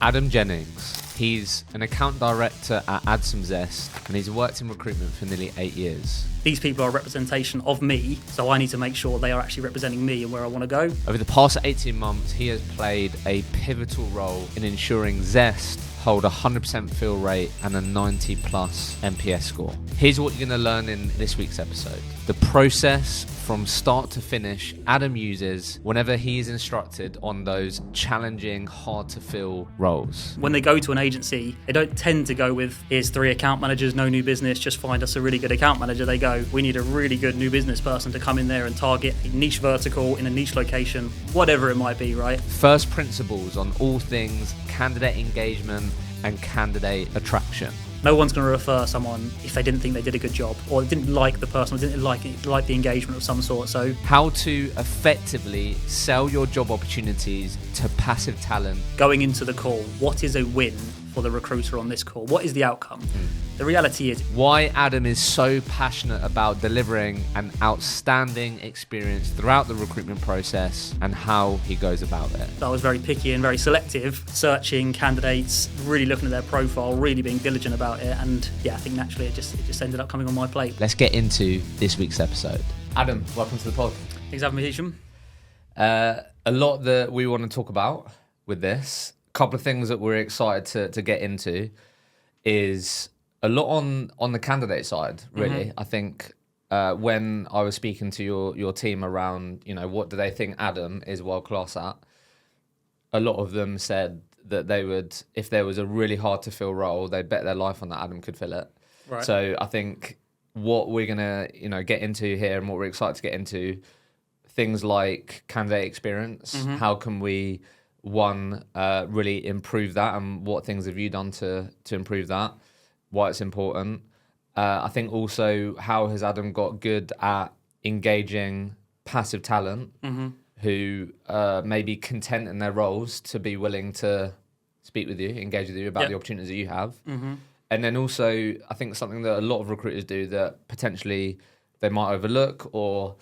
Adam Jennings. He's an account director at Add Some Zest, and he's worked in recruitment for nearly 8 years. These people are a representation of me, so I need to make sure they are actually representing me and where I want to go. Over the past 18 months, he has played a pivotal role in ensuring Zest hold a 100% fill rate and a 90 plus NPS score. Here's what you're going to learn in this week's episode. The process from start to finish Adam uses whenever he is instructed on those challenging, hard to fill roles. When they go to an agency, they don't tend to go with, here's 3 account managers, no new business, just find us a really good account manager. They go, we need a really good new business person to come in there and target a niche vertical in a niche location, whatever it might be, right? First principles on all things candidate engagement and candidate attraction. No one's going to refer someone if they didn't think they did a good job or didn't like the person or didn't like the engagement of some sort. So how to effectively sell your job opportunities to passive talent. Going into the call, what is a win for the recruiter on this call? What is the outcome? The reality is why Adam is so passionate about delivering an outstanding experience throughout the recruitment process and how he goes about it. I was very picky and very selective, searching candidates, really looking at their profile, really being diligent about it, and yeah, I think naturally it just ended up coming on my plate. Let's get into this week's episode. Adam, welcome to the pod. Thanks for having me, Hisham. A lot that we want to talk about with this. A couple of things that we're excited to get into is a lot on the candidate side, really. Mm-hmm. I think when I was speaking to your team around, what do they think Adam is world class at, a lot of them said that they would, if there was a really hard to fill role, they'd bet their life on that Adam could fill it. Right. So I think what we're gonna get into here and what we're excited to get into, things like candidate experience. Mm-hmm. How can we really improve that, and what things have you done to improve that? Why it's important. I think also how has Adam got good at engaging passive talent who may be content in their roles to be willing to speak with you, engage with you about the opportunities that you have. Mm-hmm. And then also, I think something that a lot of recruiters do that potentially they might overlook, or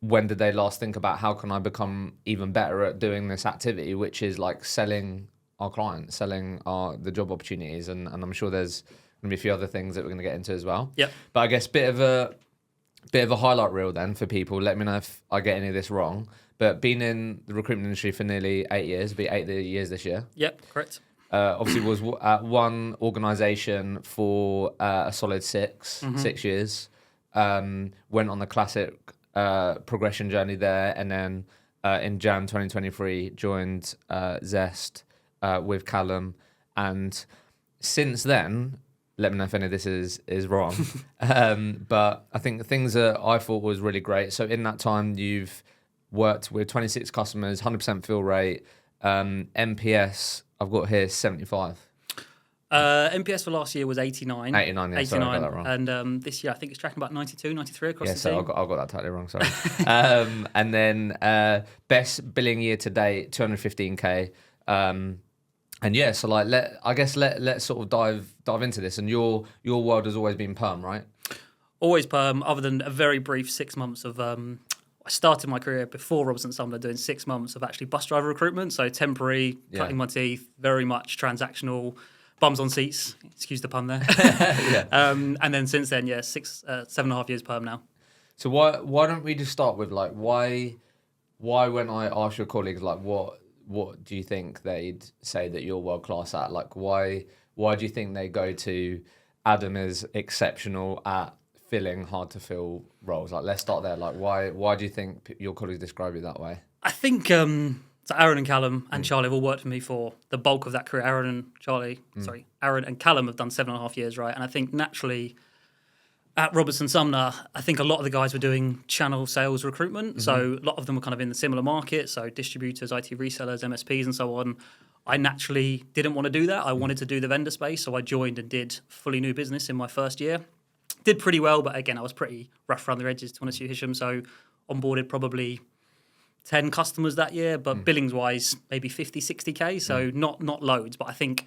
when did they last think about how can I become even better at doing this activity, which is like selling our clients, selling the job opportunities. And I'm sure there's going to be a few other things that we're going to get into as well. Yep. But I guess bit of a highlight reel then for people. Let me know if I get any of this wrong. But been in the recruitment industry for nearly 8 years, it'll be 8 years this year. Yep, correct. Obviously was at one organisation for a solid 6 years. Went on the classic progression journey there, and then in Jan 2023 joined Zest with Callum, and since then, let me know if any of this is wrong, but I think the things that I thought was really great. So in that time, you've worked with 26 customers, 100% fill rate, NPS I've got here 75. NPS for last year was 89. 89, yeah, 89. Sorry, I got that wrong. And this year I think it's tracking about 92, 93 across the team. Yeah, so I got that totally wrong, sorry. And then best billing year to date, 215k. And yeah, so like let's sort of dive into this. And your world has always been perm, right? Always perm, other than a very brief 6 months of I started my career before Robertson Sumner doing 6 months of actually bus driver recruitment, so temporary, cutting my teeth, very much transactional, bums on seats, excuse the pun there. And then since then, 7.5 years perm now. So why don't we just start with like why when I ask your colleagues like what do you think they'd say that you're world class at? Like why do you think they go to Adam is exceptional at filling hard to fill roles? Like let's start there. Like why do you think your colleagues describe you that way? I think so Aaron and Callum and Charlie have all worked for me for the bulk of that career. Aaron and Callum have done 7.5 years, right? And I think naturally at Robertson Sumner, I think a lot of the guys were doing channel sales recruitment. Mm-hmm. So a lot of them were kind of in the similar market. So distributors, IT resellers, MSPs and so on. I naturally didn't want to do that. I wanted to do the vendor space. So I joined and did fully new business in my first year. Did pretty well, but again, I was pretty rough around the edges, to be honest with you, Hisham. So onboarded probably 10 customers that year, but billings-wise, maybe 50, 60K, so not loads. But I think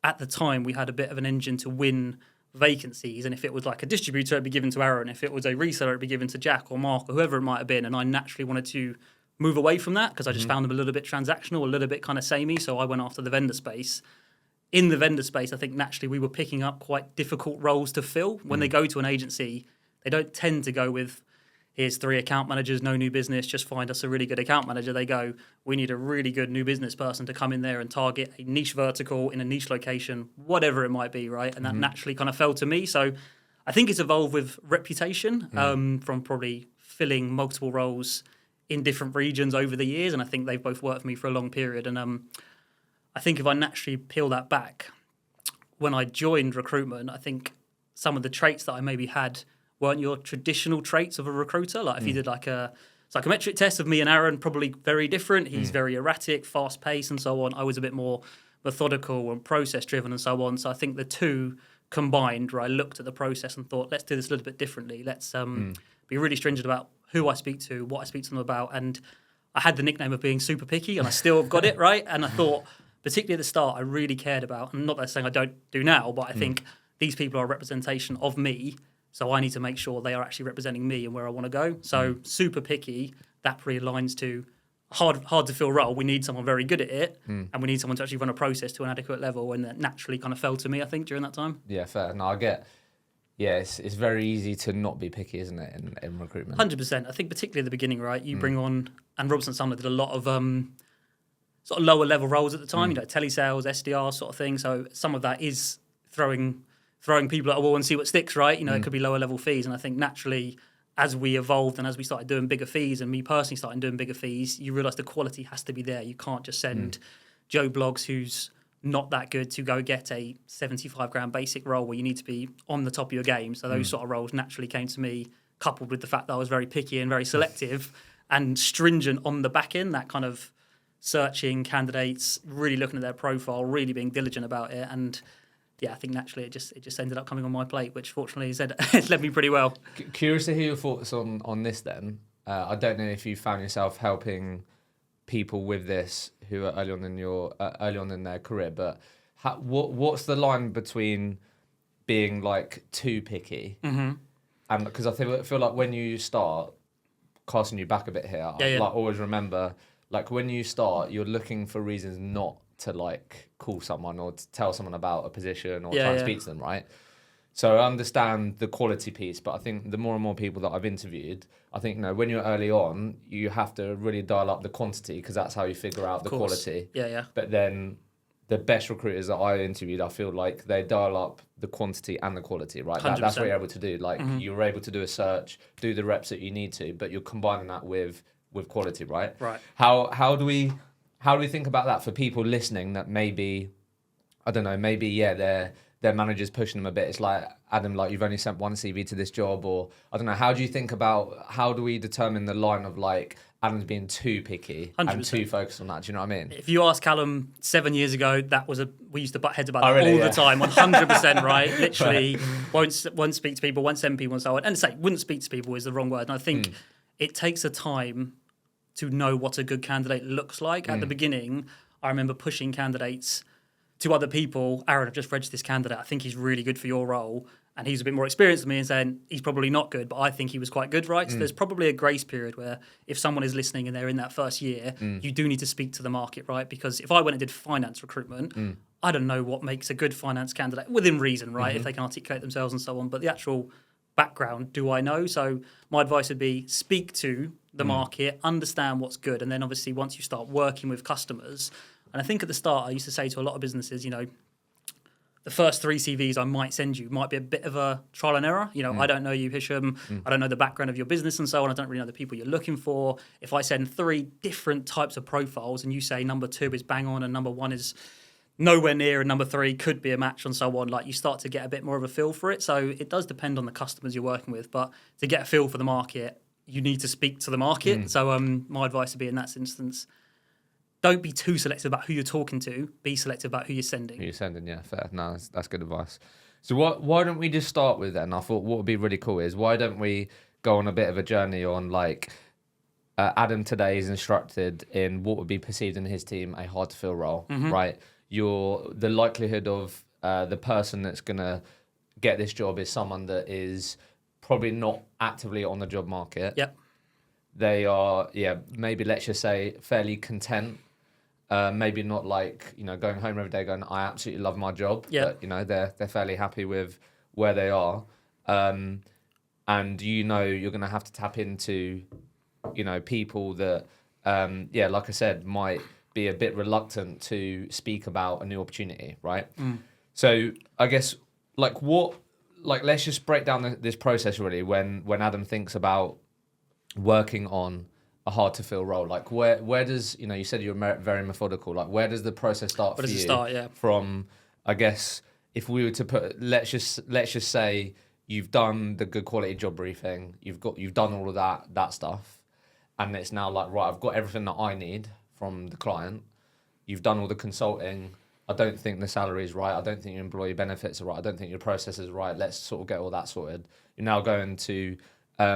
at the time, we had a bit of an engine to win vacancies, and if it was like a distributor, it'd be given to Aaron. If it was a reseller, it'd be given to Jack or Mark or whoever it might have been, and I naturally wanted to move away from that because I just found them a little bit transactional, a little bit kind of samey. So I went after the vendor space. In the vendor space, I think naturally we were picking up quite difficult roles to fill. When they go to an agency, they don't tend to go with, here's 3 account managers, no new business, just find us a really good account manager. They go, we need a really good new business person to come in there and target a niche vertical in a niche location, whatever it might be, right? And that naturally kind of fell to me. So I think it's evolved with reputation from probably filling multiple roles in different regions over the years. And I think they've both worked for me for a long period. And I think if I naturally peel that back, when I joined recruitment, I think some of the traits that I maybe had weren't your traditional traits of a recruiter. Like if you did like a psychometric test of me and Aaron, probably very different. He's very erratic, fast paced and so on. I was a bit more methodical and process driven and so on. So I think the two combined, where I looked at the process and thought, let's do this a little bit differently. Let's be really stringent about who I speak to, what I speak to them about. And I had the nickname of being super picky and I still have got it, right? And I thought, particularly at the start, I really cared about, and not that I'm saying I don't do now, but I think these people are a representation of me. So I need to make sure they are actually representing me and where I want to go. So super picky, that pretty aligns to hard to fill role. We need someone very good at it, and we need someone to actually run a process to an adequate level. And that naturally kind of fell to me, I think, during that time. Yeah, fair. No, I get. Yeah, it's very easy to not be picky, isn't it, in recruitment? 100%. I think particularly at the beginning, right? You bring on, and Robertson Sumner did a lot of sort of lower level roles at the time, telesales, SDR sort of thing. So some of that is throwing people at a wall and see what sticks, right? It could be lower level fees. And I think naturally, as we evolved and as we started doing bigger fees, and me personally starting doing bigger fees, you realise the quality has to be there. You can't just send Joe Bloggs, who's not that good, to go get a 75 grand basic role where you need to be on the top of your game. So those sort of roles naturally came to me, coupled with the fact that I was very picky and very selective and stringent on the back end, that kind of searching candidates, really looking at their profile, really being diligent about it. And yeah, I think naturally it just ended up coming on my plate, which fortunately has led me pretty well. Curious to hear your thoughts on this then. I don't know if you found yourself helping people with this who are early on in their career, but what's the line between being like too picky and because I feel like when you start, casting you back a bit here, like always remember, like when you start, you're looking for reasons not to like call someone or to tell someone about a position or try and speak to them, right? So I understand the quality piece, but I think the more and more people that I've interviewed, I think when you're early on, you have to really dial up the quantity because that's how you figure out the quality. Yeah. But then the best recruiters that I interviewed, I feel like they dial up the quantity and the quality, right? That's what you're able to do. Like you're able to do a search, do the reps that you need to, but you're combining that with quality, right? Right. How do we think about that for people listening that maybe, I don't know, their manager's pushing them a bit. It's like, Adam, like you've only sent one CV to this job, or I don't know. How do you think about, how do we determine the line of like Adam's being too picky 100%. And too focused on that? Do you know what I mean? If you ask Callum 7 years ago, we used to butt heads about that all the time, 100%, right? Literally won't speak to people, won't send people and so on. And say wouldn't speak to people is the wrong word. And I think it takes a time to know what a good candidate looks like. At the beginning, I remember pushing candidates to other people. Aaron, I've just registered this candidate. I think he's really good for your role. And he's a bit more experienced than me and saying, he's probably not good, but I think he was quite good, right? So there's probably a grace period where if someone is listening and they're in that first year, you do need to speak to the market, right? Because if I went and did finance recruitment, I don't know what makes a good finance candidate, within reason, right? If they can articulate themselves and so on. But the actual background, do I know? So my advice would be speak to the market, understand what's good. And then obviously once you start working with customers, and I think at the start, I used to say to a lot of businesses, the first 3 CVs I might send you might be a bit of a trial and error. I don't know you, Hisham. I don't know the background of your business and so on. I don't really know the people you're looking for. If I send 3 different types of profiles and you say number 2 is bang on and number 1 is nowhere near and number 3 could be a match and so on, like you start to get a bit more of a feel for it. So it does depend on the customers you're working with, but to get a feel for the market, you need to speak to the market. So my advice would be in that instance, don't be too selective about who you're talking to. Be selective about who you're sending. Who you're sending, yeah, fair. No, that's good advice. So why don't we just start with then? I thought what would be really cool is why don't we go on a bit of a journey on like Adam today is instructed in what would be perceived in his team a hard to fill role, right? The likelihood of the person that's gonna get this job is someone that is probably not actively on the job market. Yep. they are, maybe let's just say fairly content. Maybe not like, going home every day going, I absolutely love my job, but they're fairly happy with where they are. And you're going to have to tap into, people that, like I said, might be a bit reluctant to speak about a new opportunity, right? So I guess let's just break down this process really when Adam thinks about working on a hard to fill role. Like where does, you said you're very methodical, like where does the process start for you? Where does it start, From, I guess, if we were to put, let's just say you've done the good quality job briefing, you've done all of that stuff, and it's now like, right, I've got everything that I need from the client. You've done all the consulting. I don't think the salary is right. I don't think your employee benefits are right. I don't think your process is right. Let's sort of get all that sorted. You're now going to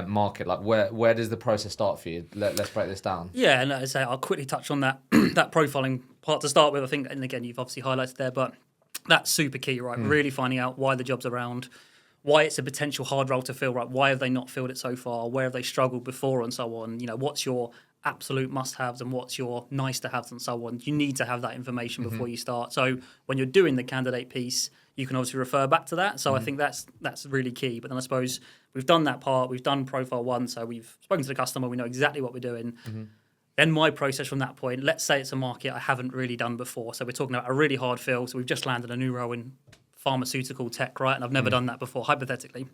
market. Like where does the process start for you? Let's break this down. Yeah, and I say I'll quickly touch on that that profiling part to start with. I think, and again, you've obviously highlighted there, but that's super key, right? Really finding out why the job's around, why it's a potential hard role to fill, right? Why have they not filled it so far? Where have they struggled before, and so on? What's your absolute must-haves and what's your nice-to-haves and so on? You need to have that information before you start. So when you're doing the candidate piece, you can obviously refer back to that. So I think that's really key. But then I suppose we've done that part. We've done profile one, so we've spoken to the customer. We know exactly what we're doing. Then my process from that point, let's say it's a market I haven't really done before. So we're talking about a really hard fill. So we've just landed a new role in pharmaceutical tech, right? And I've never done that before, hypothetically.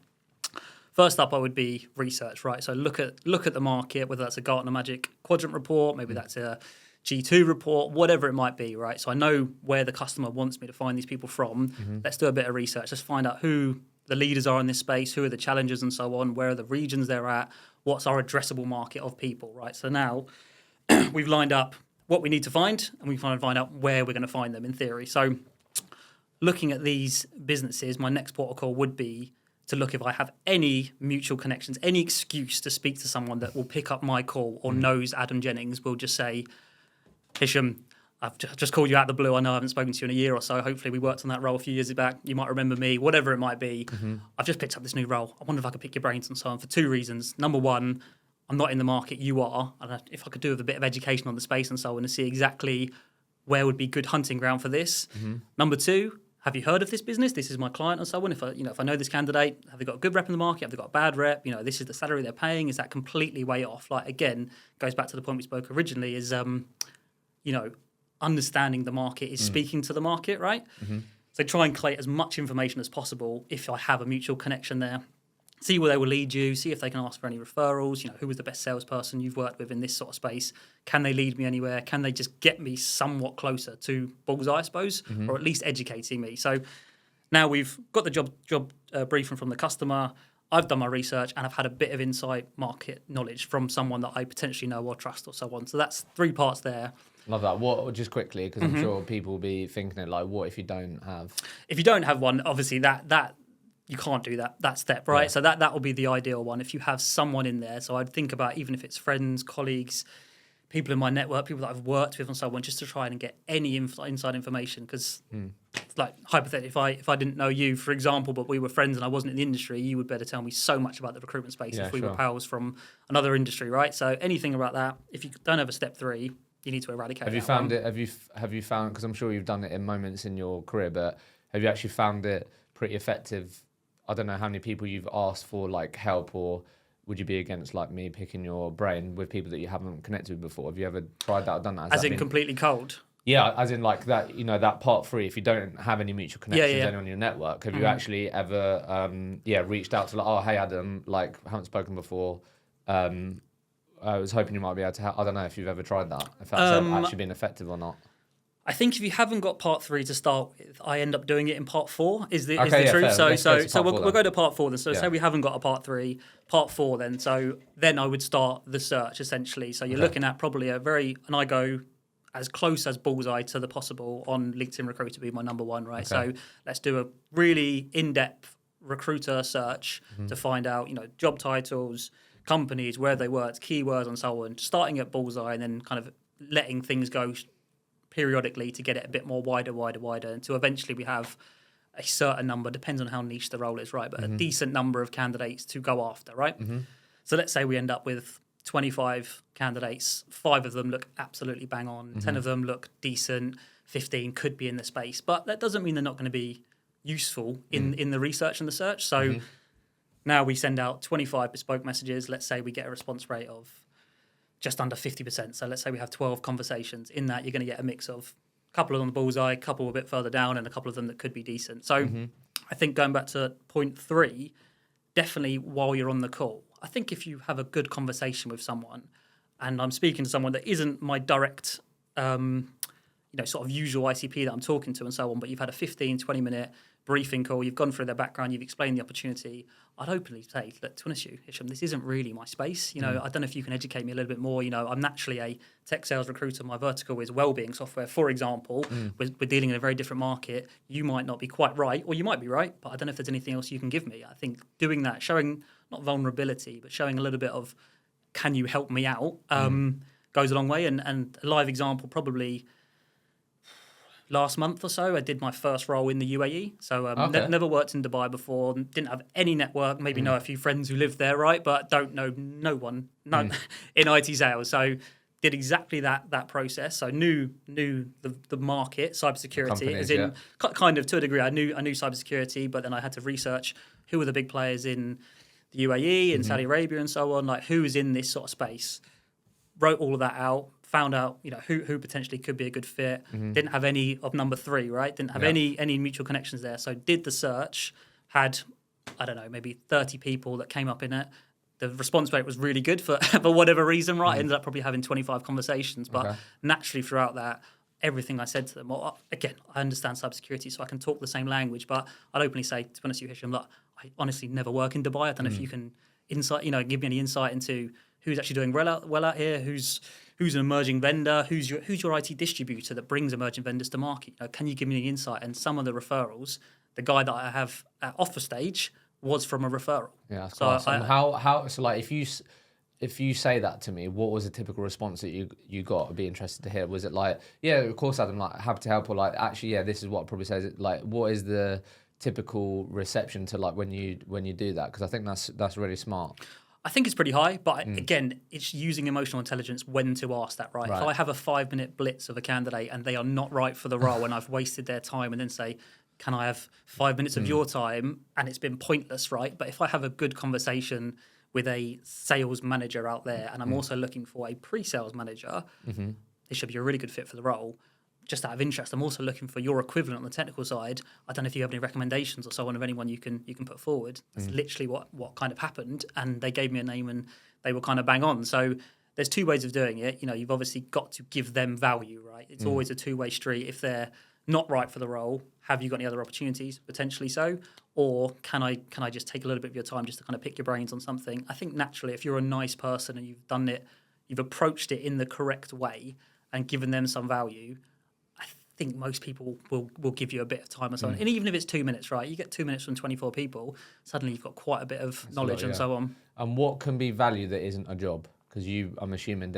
First up, I would be research, right? So look at the market, whether that's a Gartner Magic Quadrant report, maybe that's a G2 report, whatever it might be, right? So I know where the customer wants me to find these people from. Let's do a bit of research. Let's find out who the leaders are in this space, who are the challengers and so on, where are the regions they're at, what's our addressable market of people, right? So now we've lined up what we need to find, and we find out where we're going to find them in theory. So looking at these businesses, my next port of call would be to look if I have any mutual connections, any excuse to speak to someone that will pick up my call or knows Adam Jennings, will just say, Hisham, I've just called you out of the blue. I know I haven't spoken to you in a year or so. Hopefully we worked on that role a few years back. You might remember me, whatever it might be. I've just picked up this new role. I wonder if I could pick your brains and so on for two reasons. Number one, I'm not in the market, you are. And if I could do with a bit of education on the space and so on to see exactly where would be good hunting ground for this. Number two, have you heard of this business? This is my client and so on. If I know this candidate, have they got a good rep in the market? Have they got a bad rep? This is the salary they're paying. Is that completely way off? Like, again, goes back to the point we spoke originally is, understanding the market is speaking to the market, right? So try and collate as much information as possible if I have a mutual connection there. See where they will lead you, see if they can ask for any referrals, who was the best salesperson you've worked with in this sort of space? Can they lead me anywhere? Can they just get me somewhat closer to bullseye, I suppose, or at least educating me? So now we've got the job briefing from the customer, I've done my research, and I've had a bit of insight market knowledge from someone that I potentially know or trust or so on. So that's three parts there. Love that. What, just quickly, because I'm sure people will be thinking it, like, what if you don't have? If you don't have one, obviously that you can't do that step, right? Yeah. So that will be the ideal one if you have someone in there. So I'd think about, even if it's friends, colleagues, people in my network, people that I've worked with and so on, just to try and get any inside information. Because, like, hypothetically, if I didn't know you, for example, but we were friends and I wasn't in the industry, you would better tell me so much about the recruitment space if we were pals from another industry, right? So anything about that, if you don't have a step three, you need to eradicate. Have you found it? Have you found? Because I'm sure you've done it in moments in your career, but have you actually found it pretty effective? I don't know how many people you've asked for like help, or would you be against like me picking your brain with people that you haven't connected with before? Have you ever tried that or done that? As in completely cold? Yeah, as in like that, that part three, if you don't have any mutual connections, anyone in your network, have you actually ever, reached out to like, oh, hey, Adam, like, haven't spoken before. I was hoping you might be able to help. I don't know if you've ever tried that, if that's actually been effective or not. I think if you haven't got part three to start with, I end up doing it in part four. Is the truth? Fair. So we'll go to part four then. So say we haven't got a part three, part four then. So then I would start the search essentially. So you're looking at probably and I go as close as bullseye to the possible on LinkedIn Recruiter to be my number one, right? Okay. So let's do a really in-depth recruiter search to find out, job titles, companies, where they worked, keywords and so on, starting at bullseye and then kind of letting things go periodically to get it a bit more wider until eventually we have a certain number, depends on how niche the role is, right? But a decent number of candidates to go after, right? So let's say we end up with 25 candidates, 5 of them look absolutely bang on, 10 of them look decent, 15 could be in the space. But that doesn't mean they're not going to be useful in the research and the search. So now we send out 25 bespoke messages. Let's say we get a response rate of just under 50%. So let's say we have 12 conversations. In that, you're going to get a mix of a couple on the bullseye, a couple a bit further down, and a couple of them that could be decent. So I think going back to point 3, definitely while you're on the call, I think if you have a good conversation with someone, and I'm speaking to someone that isn't my direct, sort of usual ICP that I'm talking to and so on, but you've had a 15, 20-minute briefing call, you've gone through their background, you've explained the opportunity, I'd openly say, look, to be honest with you, Hisham, this isn't really my space. I don't know if you can educate me a little bit more. I'm naturally a tech sales recruiter. My vertical is wellbeing software, for example. We're dealing in a very different market. You might not be quite right, or you might be right, but I don't know if there's anything else you can give me. I think doing that, showing not vulnerability, but showing a little bit of, can you help me out, goes a long way. And a live example, probably last month or so, I did my first role in the UAE. So never worked in Dubai before, didn't have any network, maybe know a few friends who lived there, right? But don't know no one in IT sales. So did exactly that process. So knew the market, cybersecurity, as in kind of to a degree. I knew cybersecurity, but then I had to research who were the big players in the UAE and Saudi Arabia and so on, like who's in this sort of space. Wrote all of that out. Found out, who potentially could be a good fit. Didn't have any of number 3, right? Didn't have any mutual connections there. So did the search, had, I don't know, maybe 30 people that came up in it. The response rate was really good for whatever reason, right? I ended up probably having 25 conversations. But naturally throughout that, everything I said to them, well, again, I understand cybersecurity, so I can talk the same language, but I'd openly say, to be honest with you, Hisham, look, I honestly never work in Dubai. I don't know if you can give me any insight into who's actually doing well out here, who's an emerging vendor, who's your IT distributor that brings emerging vendors to market. Can you give me any insight? And some of the referrals, the guy that I have at offer stage was from a referral. Yeah, that's class. How so like if you say that to me, what was a typical response that you got? I'd be interested to hear. Was it like, yeah, of course, Adam, like happy to help, or like, actually, yeah, this is what it probably says. Like, what is the typical reception to like when you do that? Because I think that's really smart. I think it's pretty high, but again, it's using emotional intelligence when to ask that, right? If I have a 5-minute blitz of a candidate and they are not right for the role and I've wasted their time, and then say, can I have 5 minutes of your time? And it's been pointless, right? But if I have a good conversation with a sales manager out there, and I'm also looking for a pre-sales manager, this should be a really good fit for the role. Just out of interest, I'm also looking for your equivalent on the technical side. I don't know if you have any recommendations or so on of anyone you can put forward. That's literally what kind of happened, and they gave me a name and they were kind of bang on. So there's 2 ways of doing it. You've obviously got to give them value, right? It's always a 2-way street. If they're not right for the role, have you got any other opportunities? Potentially so. Or can I just take a little bit of your time just to kind of pick your brains on something? I think naturally, if you're a nice person and you've done it, you've approached it in the correct way and given them some value, I think most people will give you a bit of time or so on. And even if it's 2 minutes, right? You get 2 minutes from 24 people, suddenly you've got quite a bit of knowledge and so on. And what can be value that isn't a job? Because I'm assuming,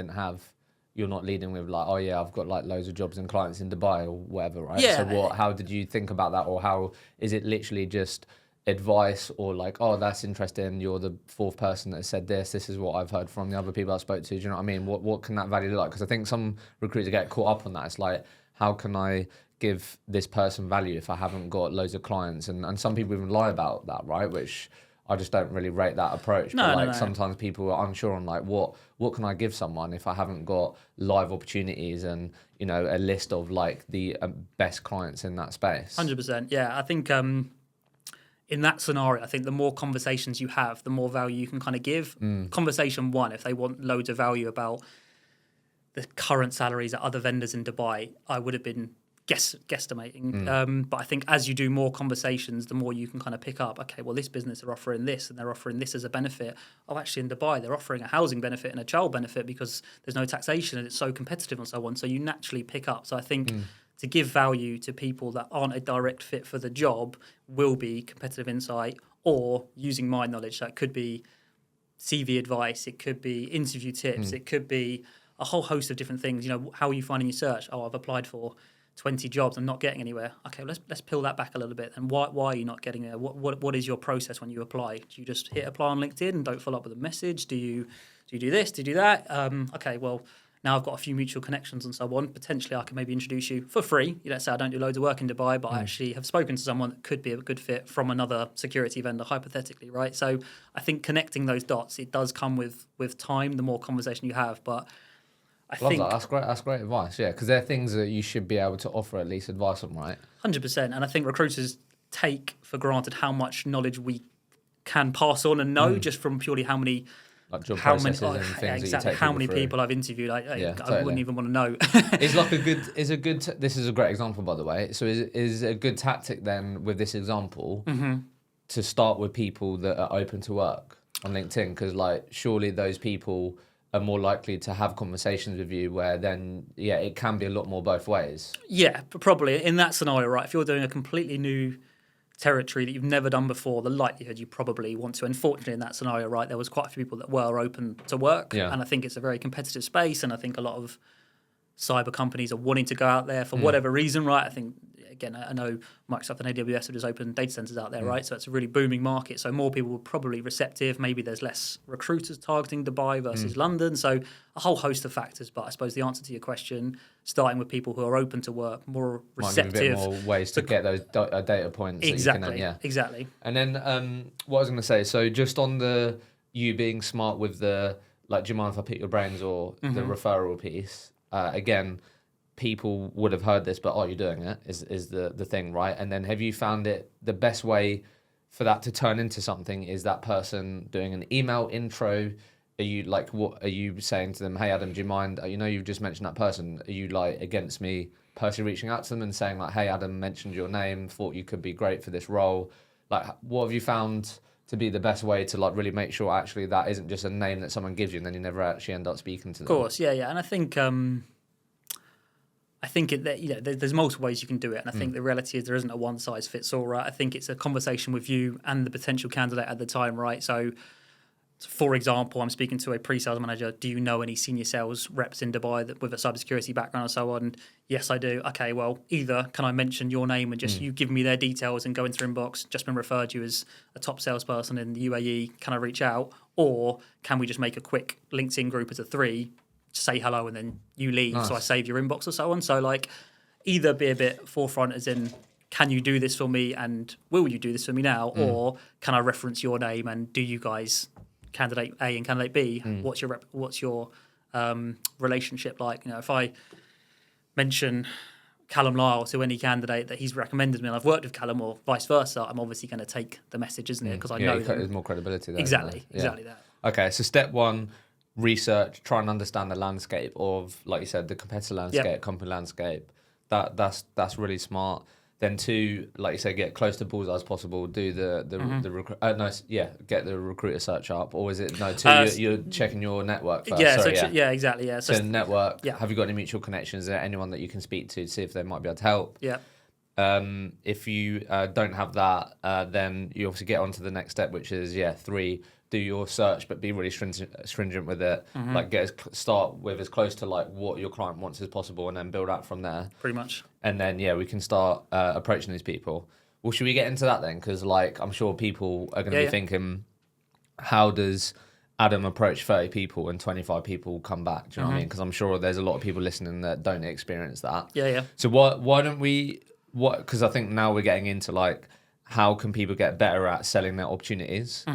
you're not leading with like, oh yeah, I've got like loads of jobs and clients in Dubai or whatever, right? Yeah. So how did you think about that? Or how is it literally just advice, or like, oh, that's interesting, you're the 4th person that said this is what I've heard from the other people I spoke to. Do you know what I mean? What can that value look like? Because I think some recruiters get caught up on that. It's like, how can I give this person value if I haven't got loads of clients? And some people even lie about that, right? Which I just don't really rate that approach. No. Sometimes people are unsure on like, what can I give someone if I haven't got live opportunities and, a list of like the best clients in that space. 100%. Yeah. I think in that scenario, I think the more conversations you have, the more value you can kind of give. Conversation 1, if they want loads of value about the current salaries at other vendors in Dubai, I would have been guesstimating. But I think as you do more conversations, the more you can kind of pick up, okay, well, this business are offering this and they're offering this as a benefit. Oh, actually in Dubai, they're offering a housing benefit and a child benefit because there's no taxation and it's so competitive and so on. So you naturally pick up. So I think to give value to people that aren't a direct fit for the job will be competitive insight or using my knowledge. So it could be CV advice, it could be interview tips, it could be a whole host of different things. How are you finding your search? Oh, I've applied for 20 jobs and not getting anywhere. Okay, let's peel that back a little bit. And why are you not getting there? What is your process when you apply? Do you just hit apply on LinkedIn and don't follow up with a message? Do you Do you do this? Do you do that? Okay, well, now I've got a few mutual connections and so on. Potentially, I can maybe introduce you for free. Let's say I don't do loads of work in Dubai, but I actually have spoken to someone that could be a good fit from another security vendor, hypothetically, right? So I think connecting those dots, it does come with time, the more conversation you have. But I think that. That's great advice. Yeah, because they're things that you should be able to offer at least advice on, right? 100%. And I think recruiters take for granted how much knowledge we can pass on and know just from purely how many. Like job processes and things exactly. that you take How many through. people I've interviewed, I totally. wouldn't even want to know. It's like this is a great example, by the way. So is a good tactic then with this example to start with people that are open to work on LinkedIn? Because like surely those people are more likely to have conversations with you where then, it can be a lot more both ways. Yeah, probably in that scenario, right? If you're doing a completely new territory that you've never done before, the likelihood you probably want to. Unfortunately, in that scenario, right, there was quite a few people that were open to work, and I think it's a very competitive space, and I think a lot of cyber companies are wanting to go out there for whatever reason, right? I think, again, I know Microsoft and AWS have just opened data centers out there, right? So it's a really booming market. So more people were probably receptive. Maybe there's less recruiters targeting Dubai versus London. So a whole host of factors. But I suppose the answer to your question, starting with people who are open to work, more receptive. Might give a bit more ways to get those data points. Exactly. That you can, Exactly. And then what I was going to say, so just on the you being smart with the, like, do you mind if I pick your brains or the referral piece? Again, people would have heard this, but are you doing it is the thing, right? And then have you found it the best way for that to turn into something is that person doing an email intro? Are you like, what are you saying to them? Hey, Adam, do you mind? You've just mentioned that person. Are you like against me personally reaching out to them and saying like, hey, Adam mentioned your name, thought you could be great for this role? Like, what have you found to be the best way to like really make sure actually that isn't just a name that someone gives you and then you never actually end up speaking to them? Of course, yeah. And I think there's multiple ways you can do it, and I think the reality is there isn't a one size fits all, right? I think it's a conversation with you and the potential candidate at the time, right? So, for example, I'm speaking to a pre-sales manager. Do you know any senior sales reps in Dubai with a cybersecurity background and so on? Yes, I do. Okay, well, either can I mention your name and just you give me their details and go into their inbox, just been referred to you as a top salesperson in the UAE, can I reach out? Or can we just make a quick LinkedIn group as a 3, say hello and then you leave, so I save your inbox or so on. So like either be a bit forefront as in, can you do this for me and will you do this for me now? Or can I reference your name and do you guys, candidate A and candidate B, what's your relationship like? If I mention Callum Lyle to any candidate that he's recommended me and I've worked with Callum or vice versa, I'm obviously going to take the message, isn't it? Because I know there's more credibility there. Exactly that. Okay, so step 1, research, try and understand the landscape of, like you said, the competitor landscape, company landscape. That's really smart. Then 2, like you said, get close to bullseye as possible. Do get the recruiter search up, or is it 2? You're checking your network first. Exactly. Yeah. So network. Yeah. Have you got any mutual connections? Is there anyone that you can speak to see if they might be able to help? Yeah. If you don't have that, then you obviously get on to the next step, which is 3. Do your search, but be really stringent with it. Like start with as close to like what your client wants as possible, and then build out from there. Pretty much. And then we can start approaching these people. Well, should we get into that then? Because like I'm sure people are going to be thinking, how does Adam approach 30 people and 25 people come back? Do you know what I mean? Because I'm sure there's a lot of people listening that don't experience that. Yeah. So why don't we? Because I think now we're getting into like, how can people get better at selling their opportunities?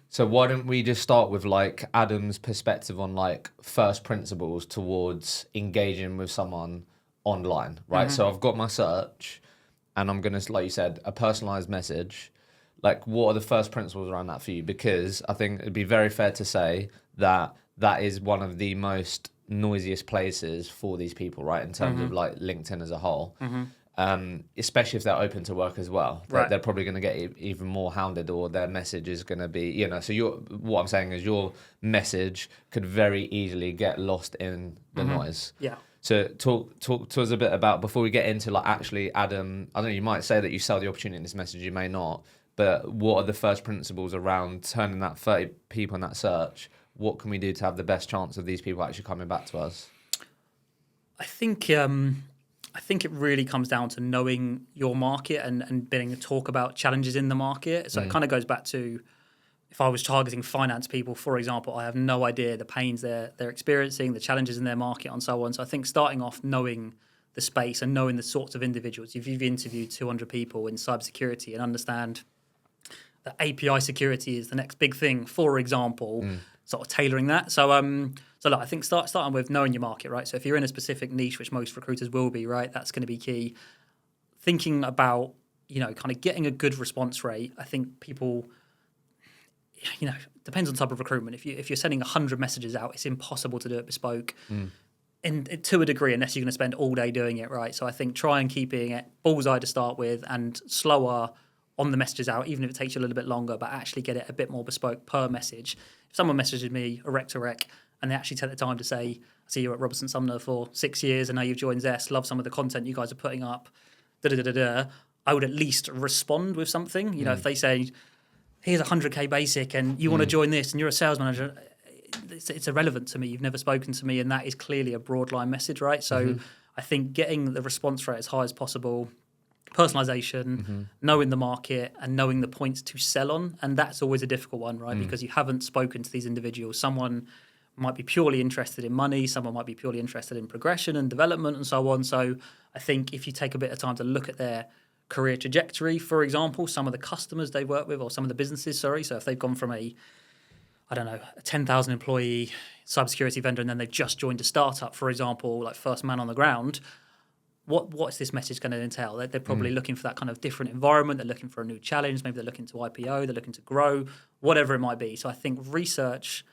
So why don't we just start with like Adam's perspective on like first principles towards engaging with someone online, right? So I've got my search and I'm going to, like you said, a personalized message. Like, what are the first principles around that for you? Because I think it'd be very fair to say that that is one of the most noisiest places for these people, right? In terms of like LinkedIn as a whole. Especially if they're open to work as well. They're probably going to get even more hounded, or their message is going to be, so what I'm saying is your message could very easily get lost in the noise. Yeah. So talk to us a bit about, before we get into like actually, Adam, I don't know, you might say that you sell the opportunity in this message, you may not, but what are the first principles around turning that 30 people in that search? What can we do to have the best chance of these people actually coming back to us? I think it really comes down to knowing your market and being able to talk about challenges in the market. So it kind of goes back to, if I was targeting finance people, for example, I have no idea the pains they're experiencing, the challenges in their market, and so on. So I think starting off knowing the space and knowing the sorts of individuals. If you've interviewed 200 people in cybersecurity and understand that API security is the next big thing, for example, sort of tailoring that. So look, I think starting with knowing your market, right? So if you're in a specific niche, which most recruiters will be, right, that's going to be key. Thinking about, kind of getting a good response rate. I think people, depends on the type of recruitment. If you're sending 100 messages out, it's impossible to do it bespoke. And to a degree, unless you're going to spend all day doing it, right? So I think try and keeping it bullseye to start with and slower on the messages out, even if it takes you a little bit longer, but actually get it a bit more bespoke per message. If someone messages me a rec to rec and they actually take the time to say, I see you at Robertson Sumner for 6 years and now you've joined Zest, love some of the content you guys are putting up, I would at least respond with something. If they say, here's a 100K basic and you want to join this and you're a sales manager, it's irrelevant to me. You've never spoken to me, and that is clearly a broad line message, right? So I think getting the response rate as high as possible, personalization, knowing the market and knowing the points to sell on, and that's always a difficult one, right? Because you haven't spoken to these individuals. Someone might be purely interested in money, someone might be purely interested in progression and development and so on. So I think if you take a bit of time to look at their career trajectory, for example, some of the customers they work with or some of the businesses, so if they've gone from a 10,000 employee cybersecurity vendor and then they've just joined a startup, for example, like first man on the ground, what's this message going to entail? They're probably looking for that kind of different environment. They're looking for a new challenge. Maybe they're looking to IPO. They're looking to grow, whatever it might be. So I think research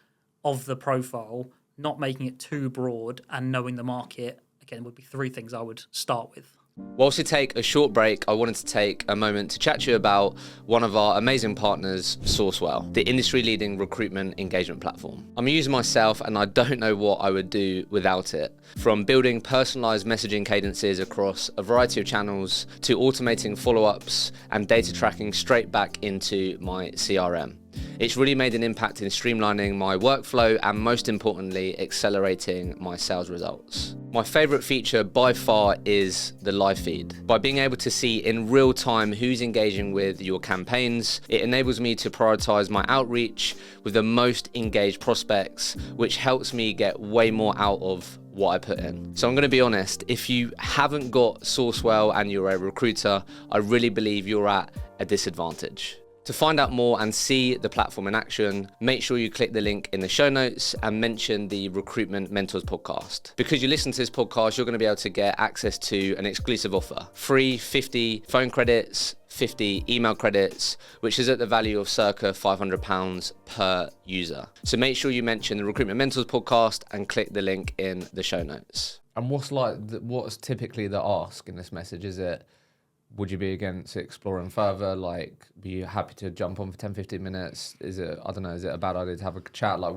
of the profile, not making it too broad, and knowing the market, again, would be 3 things I would start with. Whilst we take a short break, I wanted to take a moment to chat to you about one of our amazing partners, Sourcewell, the industry-leading recruitment engagement platform. I'm a user myself and I don't know what I would do without it. From building personalized messaging cadences across a variety of channels to automating follow-ups and data tracking straight back into my CRM. It's really made an impact in streamlining my workflow and, most importantly, accelerating my sales results. My favorite feature by far is the live feed. By being able to see in real time who's engaging with your campaigns, it enables me to prioritize my outreach with the most engaged prospects, which helps me get way more out of what I put in. So I'm going to be honest, if you haven't got Sourcewell and you're a recruiter, I really believe you're at a disadvantage. To find out more and see the platform in action, make sure you click the link in the show notes and mention the Recruitment Mentors podcast. Because you listen to this podcast, you're going to be able to get access to an exclusive offer. Free 50 phone credits, 50 email credits, which is at the value of circa £500 per user. So make sure you mention the Recruitment Mentors podcast and click the link in the show notes. And what's typically the ask in this message? Is it, would you be against exploring further? Like, be you happy to jump on for 10, 15 minutes? Is it, I don't know, is it a bad idea to have a chat? Like,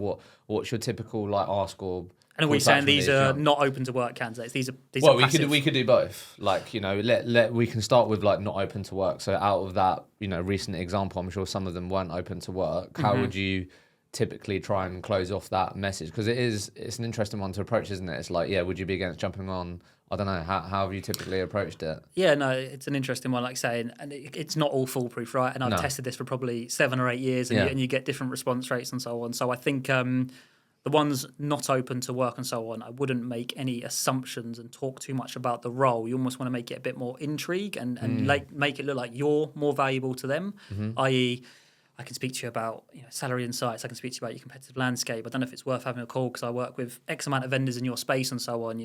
what's your typical ask or... And are we saying these are not open to work candidates? These are passive. we could do both. Like, we can start with like not open to work. So out of that, recent example, I'm sure some of them weren't open to work. How would you typically try and close off that message? Because it's an interesting one to approach, isn't it? It's like, would you be against jumping on? I don't know, how have you typically approached it? Yeah, no, it's an interesting one, like saying, and it's not all foolproof, right? And I've tested this for probably 7 or 8 years, and you get different response rates and so on. So I think the ones not open to work and so on, I wouldn't make any assumptions and talk too much about the role. You almost want to make it a bit more intrigue and make it look like you're more valuable to them, i.e., I can speak to you about salary insights. I can speak to you about your competitive landscape. I don't know if it's worth having a call because I work with X amount of vendors in your space and so on,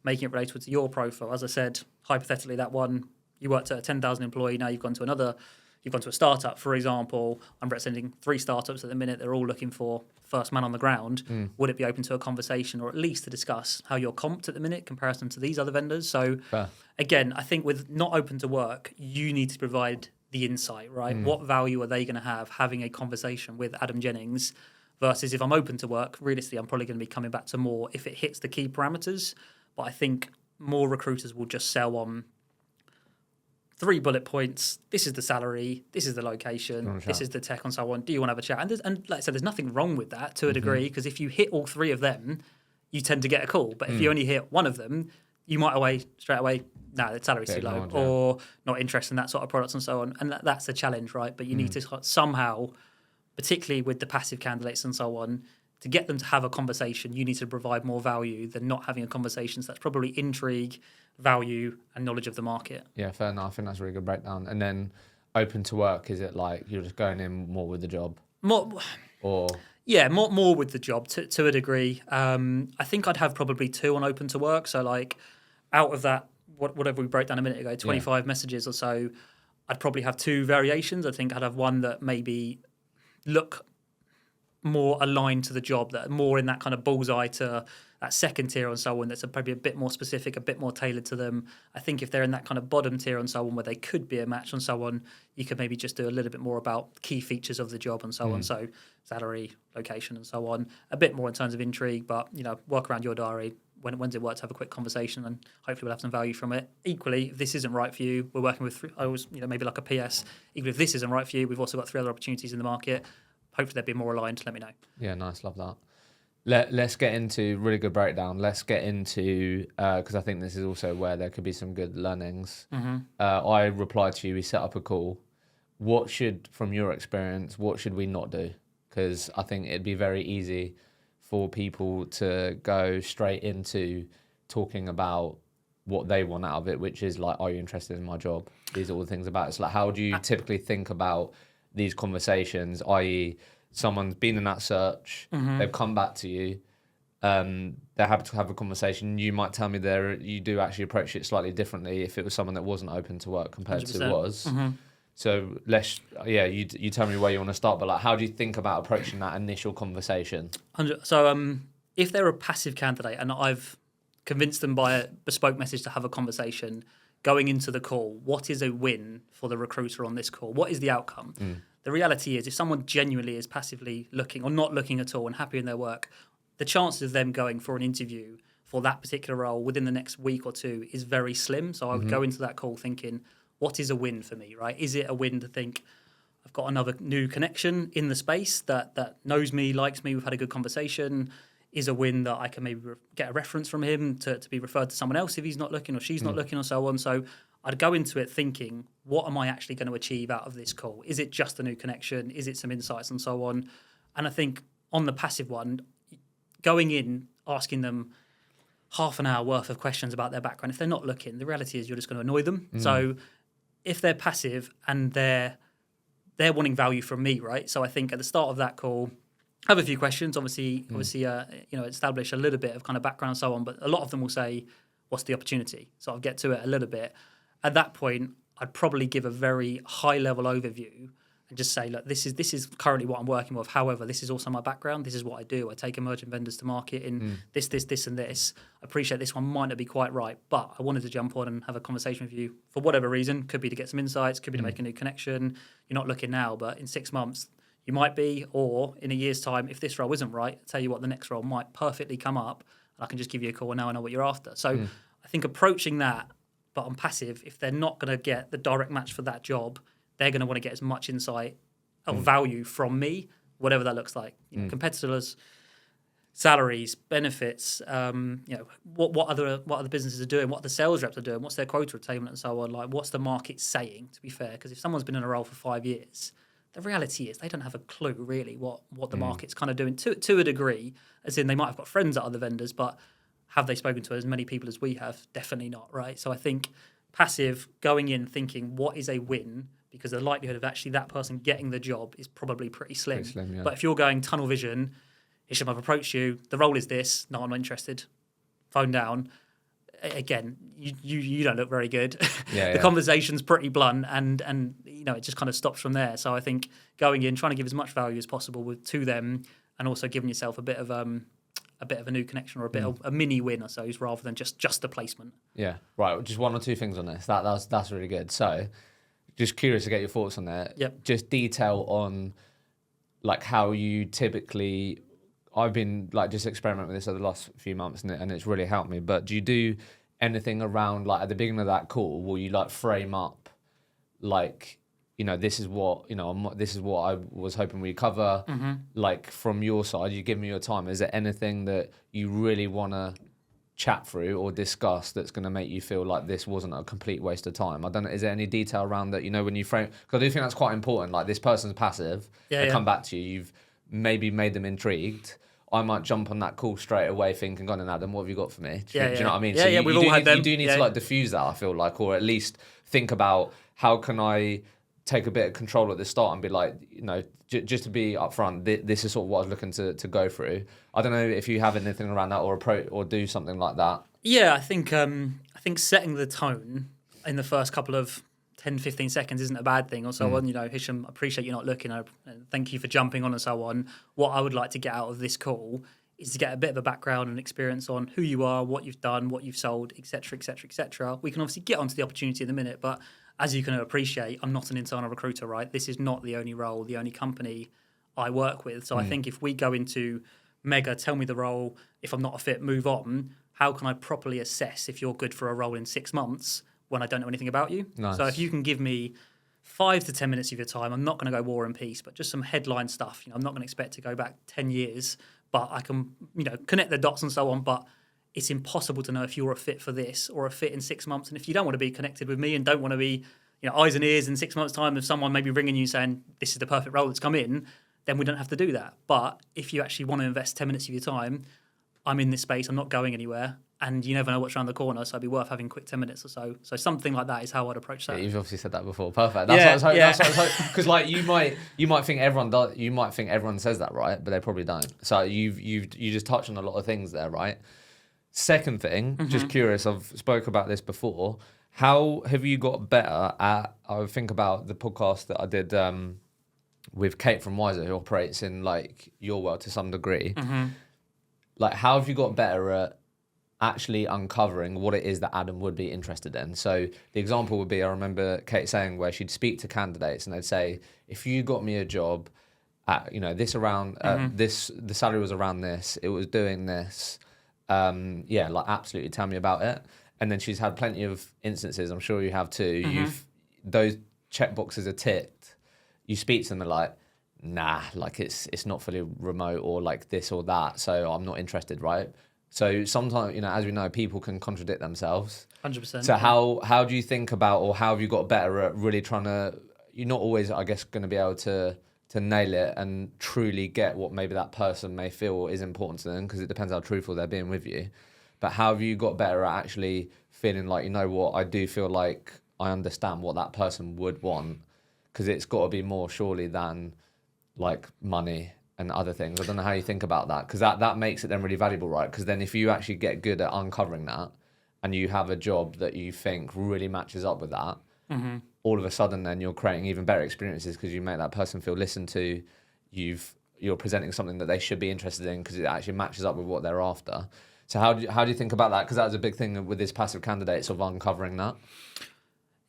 making it relatable to your profile. As I said, hypothetically, that one, you worked at a 10,000 employee, now you've gone to a startup, for example. I'm representing 3 startups at the minute. They're all looking for first man on the ground. Would it be open to a conversation or at least to discuss how you're comped at the minute in comparison to these other vendors? So again, I think with not open to work, you need to provide the insight, right? What value are they going to have having a conversation with Adam Jennings versus if I'm open to work, realistically, I'm probably going to be coming back to more if it hits the key parameters. But I think more recruiters will just sell on 3 bullet points. This is the salary. This is the location. This is the tech and so on. Do you want to have a chat? And like I said, there's nothing wrong with that to a degree, because if you hit all 3 of them, you tend to get a call. But if you only hit 1 of them, you might straight away, no, the salary's too low, or not interested in that sort of products and so on. And that's a challenge, right? But you need to somehow particularly with the passive candidates and so on, to get them to have a conversation, you need to provide more value than not having a conversation. So that's probably intrigue, value, and knowledge of the market. Yeah, fair enough. I think that's a really good breakdown. And then open to work, is it like you're just going in more with the job? More, Or yeah, more with the job to a degree. I think I'd have probably 2 on open to work. So like out of that, whatever we broke down a minute ago, 25 messages or so, I'd probably have 2 variations. I think I'd have one that maybe look more aligned to the job, that are more in that kind of bullseye to that second tier and so on, that's probably a bit more specific, a bit more tailored to them. I think if they're in that kind of bottom tier and so on, where they could be a match and so on, you could maybe just do a little bit more about key features of the job and so on. So salary, location and so on, a bit more in terms of intrigue, but, you know, work around your diary. When's it work to have a quick conversation, and hopefully we'll have some value from it. Equally, if this isn't right for you, we're working with, maybe like a PS. Even if this isn't right for you, we've also got 3 other opportunities in the market. Hopefully they'll be more aligned. Let me know. Yeah, nice. Love that. Let's get into really good breakdown. Let's get into, because I think this is also where there could be some good learnings. I replied to you, we set up a call. From your experience, what should we not do? Because I think it'd be very easy for people to go straight into talking about what they want out of it, which is like, are you interested in my job? These are all the things about it. So like, how do you typically think about these conversations, i.e. someone's been in that search, they've come back to you, they're happy to have a conversation. You might tell me you do actually approach it slightly differently if it was someone that wasn't open to work compared 100%. to was. So you tell me where you want to start, but like, how do you think about approaching that initial conversation? So if they're a passive candidate and I've convinced them by a bespoke message to have a conversation, going into the call, what is a win for the recruiter on this call? What is the outcome? The reality is, if someone genuinely is passively looking or not looking at all and happy in their work, the chances of them going for an interview for that particular role within the next week or 2 is very slim. So I would go into that call thinking, what is a win for me, right? Is it a win to think, I've got another new connection in the space that knows me, likes me, we've had a good conversation? Is a win that I can maybe get a reference from him to be referred to someone else if he's not looking or she's not looking or so on. So I'd go into it thinking, what am I actually going to achieve out of this call? Is it just a new connection? Is it some insights and so on? And I think on the passive one, going in, asking them half an hour worth of questions about their background, if they're not looking, the reality is you're just going to annoy them. So if they're passive and they're wanting value from me, right? So I think at the start of that call, I have a few questions, obviously, establish a little bit of kind of background and so on, but a lot of them will say, what's the opportunity? So I'll get to it a little bit. At that point, I'd probably give a very high-level overview and just say, look, this is currently what I'm working with. However, this is also my background. This is what I do. I take emerging vendors to market in this, and this. I appreciate this one might not be quite right, but I wanted to jump on and have a conversation with you for whatever reason. Could be to get some insights, could be to make a new connection. You're not looking now, but in 6 months, you might be, or in a year's time, if this role isn't right, I'll tell you what, the next role might perfectly come up, and I can just give you a call, and now I know what you're after. So I think approaching that, but on passive, if they're not going to get the direct match for that job, they're going to want to get as much insight or value from me, whatever that looks like. You know, competitors, salaries, benefits, what other businesses are doing, what the sales reps are doing, what's their quota attainment and so on. Like, what's the market saying, to be fair? Because if someone's been in a role for 5 years, the reality is they don't have a clue really what the market's kind of doing to a degree, as in they might have got friends at other vendors, but have they spoken to as many people as we have? Definitely not, right? So I think passive, going in thinking what is a win, because the likelihood of actually that person getting the job is probably pretty slim. Yeah. But if you're going tunnel vision, Isham, I've approached you, the role is this, no, I'm not interested, phone down. Again, you don't look very good. The conversation's pretty blunt, and it just kind of stops from there. So I think going in, trying to give as much value as possible to them, and also giving yourself a bit of a new connection or a bit of a mini win, I suppose, rather than just a placement. Yeah, right. Just 1 or 2 things on this. That's really good. So, just curious to get your thoughts on that. Yep. Just detail on like how you typically. I've been like just experimenting with this over the last few months, and it's really helped me. But do you do anything around like at the beginning of that call? Will you like frame up like, this is what I was hoping we cover. Like from your side, you give me your time. Is there anything that you really want to chat through or discuss that's going to make you feel like this wasn't a complete waste of time? I don't know. Is there any detail around that? When you frame, because I do think that's quite important. Like, this person's passive. They come back to you. You've maybe made them intrigued. I might jump on that call straight away thinking, "Go on, Adam, what have you got for me?" Do you know what I mean? Yeah, we've all had them. You do need to like diffuse that, I feel like, or at least think about how can I take a bit of control at the start and be like, just to be upfront, this is sort of what I was looking to go through. I don't know if you have anything around that or approach or do something like that. Yeah, I think setting the tone in the first couple of 10, 15 seconds isn't a bad thing, or so on. Hisham, I appreciate you not looking. Thank you for jumping on and so on. What I would like to get out of this call is to get a bit of a background and experience on who you are, what you've done, what you've sold, etc., etc., etc. We can obviously get onto the opportunity in a minute, but as you can appreciate, I'm not an internal recruiter, right? This is not the only role, the only company I work with. So I think if we go into Mega, tell me the role, if I'm not a fit, move on, how can I properly assess if you're good for a role in 6 months when I don't know anything about you? Nice. So if you can give me 5 to 10 minutes of your time, I'm not going to go war and peace, but just some headline stuff. I'm not going to expect to go back 10 years, but I can, connect the dots and so on. But it's impossible to know if you're a fit for this or a fit in 6 months. And if you don't want to be connected with me and don't want to be, eyes and ears in 6 months' time of someone maybe ringing you saying this is the perfect role that's come in, then we don't have to do that. But if you actually want to invest 10 minutes of your time, I'm in this space, I'm not going anywhere, and you never know what's around the corner, so it'd be worth having a quick 10 minutes or so. So something like that is how I'd approach that. Yeah, you've obviously said that before. Perfect. That's what I was hoping. Because like you might think everyone does. You might think everyone says that, right? But they probably don't. So you just touched on a lot of things there, right? Second thing, just curious. I've spoke about this before. How have you got better at? I would think about the podcast that I did with Kate from Wiser, who operates in like your world to some degree. Like, how have you got better at actually uncovering what it is that Adam would be interested in? So the example would be, I remember Kate saying where she'd speak to candidates and they'd say, if you got me a job at, this around, this, the salary was around this, it was doing this, like absolutely tell me about it. And then she's had plenty of instances, I'm sure you have too, those checkboxes are ticked, you speak to them and like, nah, like it's not fully remote or like this or that, so I'm not interested, right? So sometimes, as we know, people can contradict themselves. 100%. So how do you think about, or how have you got better at really trying to, you're not always, I guess, going to be able to nail it and truly get what maybe that person may feel is important to them, because it depends how truthful they're being with you. But how have you got better at actually feeling like, you know what, I do feel like I understand what that person would want, because it's got to be more surely than like money and other things. I don't know how you think about that, because that makes it then really valuable, right? Because then if you actually get good at uncovering that and you have a job that you think really matches up with that, all of a sudden then you're creating even better experiences because you make that person feel listened to. You're presenting something that they should be interested in because it actually matches up with what they're after. So how do you think about that? Because that was a big thing with this passive candidate, sort of uncovering that.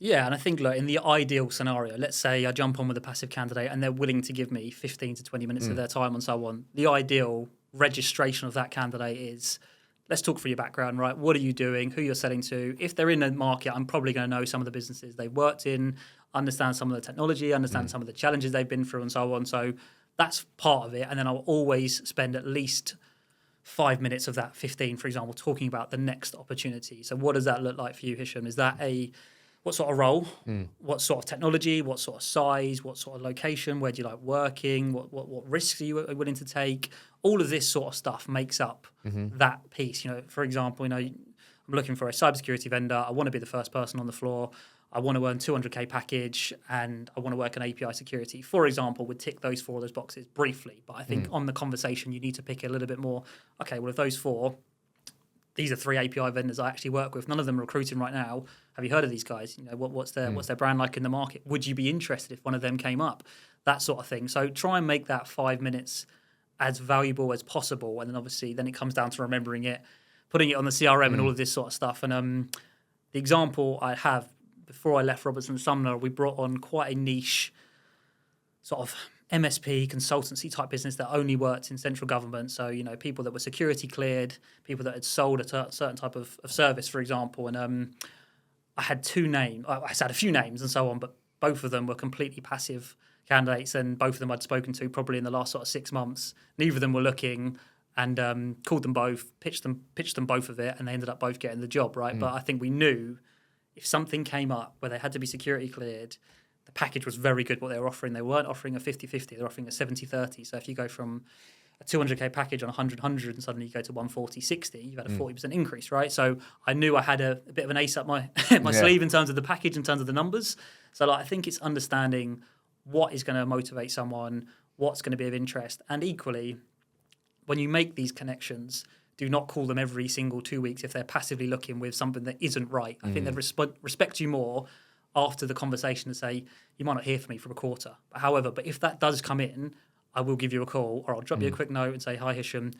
Yeah, and I think, look, in the ideal scenario, let's say I jump on with a passive candidate and they're willing to give me 15 to 20 minutes of their time and so on. The ideal registration of that candidate is, let's talk through your background, right? What are you doing? Who you're selling to? If they're in a market, I'm probably going to know some of the businesses they've worked in, understand some of the technology, understand some of the challenges they've been through and so on. So that's part of it. And then I'll always spend at least 5 minutes of that 15, for example, talking about the next opportunity. So what does that look like for you, Hisham? Is that what sort of role, what sort of technology, what sort of size, what sort of location, where do you like working, what risks are you willing to take? All of this sort of stuff makes up that piece. For example, I'm looking for a cybersecurity vendor. I want to be the first person on the floor. I want to earn 200K package and I want to work in API security. For example, would tick those 4 of those boxes briefly. But I think on the conversation, you need to pick a little bit more. Okay, well, if those 4, these are 3 API vendors I actually work with. None of them are recruiting right now. Have you heard of these guys? What's their brand like in the market? Would you be interested if one of them came up? That sort of thing. So try and make that 5 minutes as valuable as possible. And then obviously then it comes down to remembering it, putting it on the CRM and all of this sort of stuff. And the example I have, before I left Robertson Sumner, we brought on quite a niche sort of MSP consultancy type business that only worked in central government. So, people that were security cleared, people that had sold a certain type of service, for example. And I had 2 names. I had a few names and so on, but both of them were completely passive candidates, and both of them I'd spoken to probably in the last sort of 6 months. Neither of them were looking, and called them both, pitched them both of it, and they ended up both getting the job, right? But I think we knew if something came up where they had to be security cleared, the package was very good what they were offering. They weren't offering a 50-50, they're offering a 70-30. So if you go from a 200k package on 100-100 and suddenly you go to 140-60, you've had a 40% increase, right? So I knew I had a bit of an ace up my sleeve in terms of the package, in terms of the numbers. So like, I think it's understanding what is going to motivate someone, what's going to be of interest, and equally, when you make these connections, do not call them every single 2 weeks if they're passively looking with something that isn't right. I think they'd respect you more after the conversation and say, you might not hear from me for a quarter. However, but if that does come in, I will give you a call, or I'll drop you a quick note and say, hi, Hisham,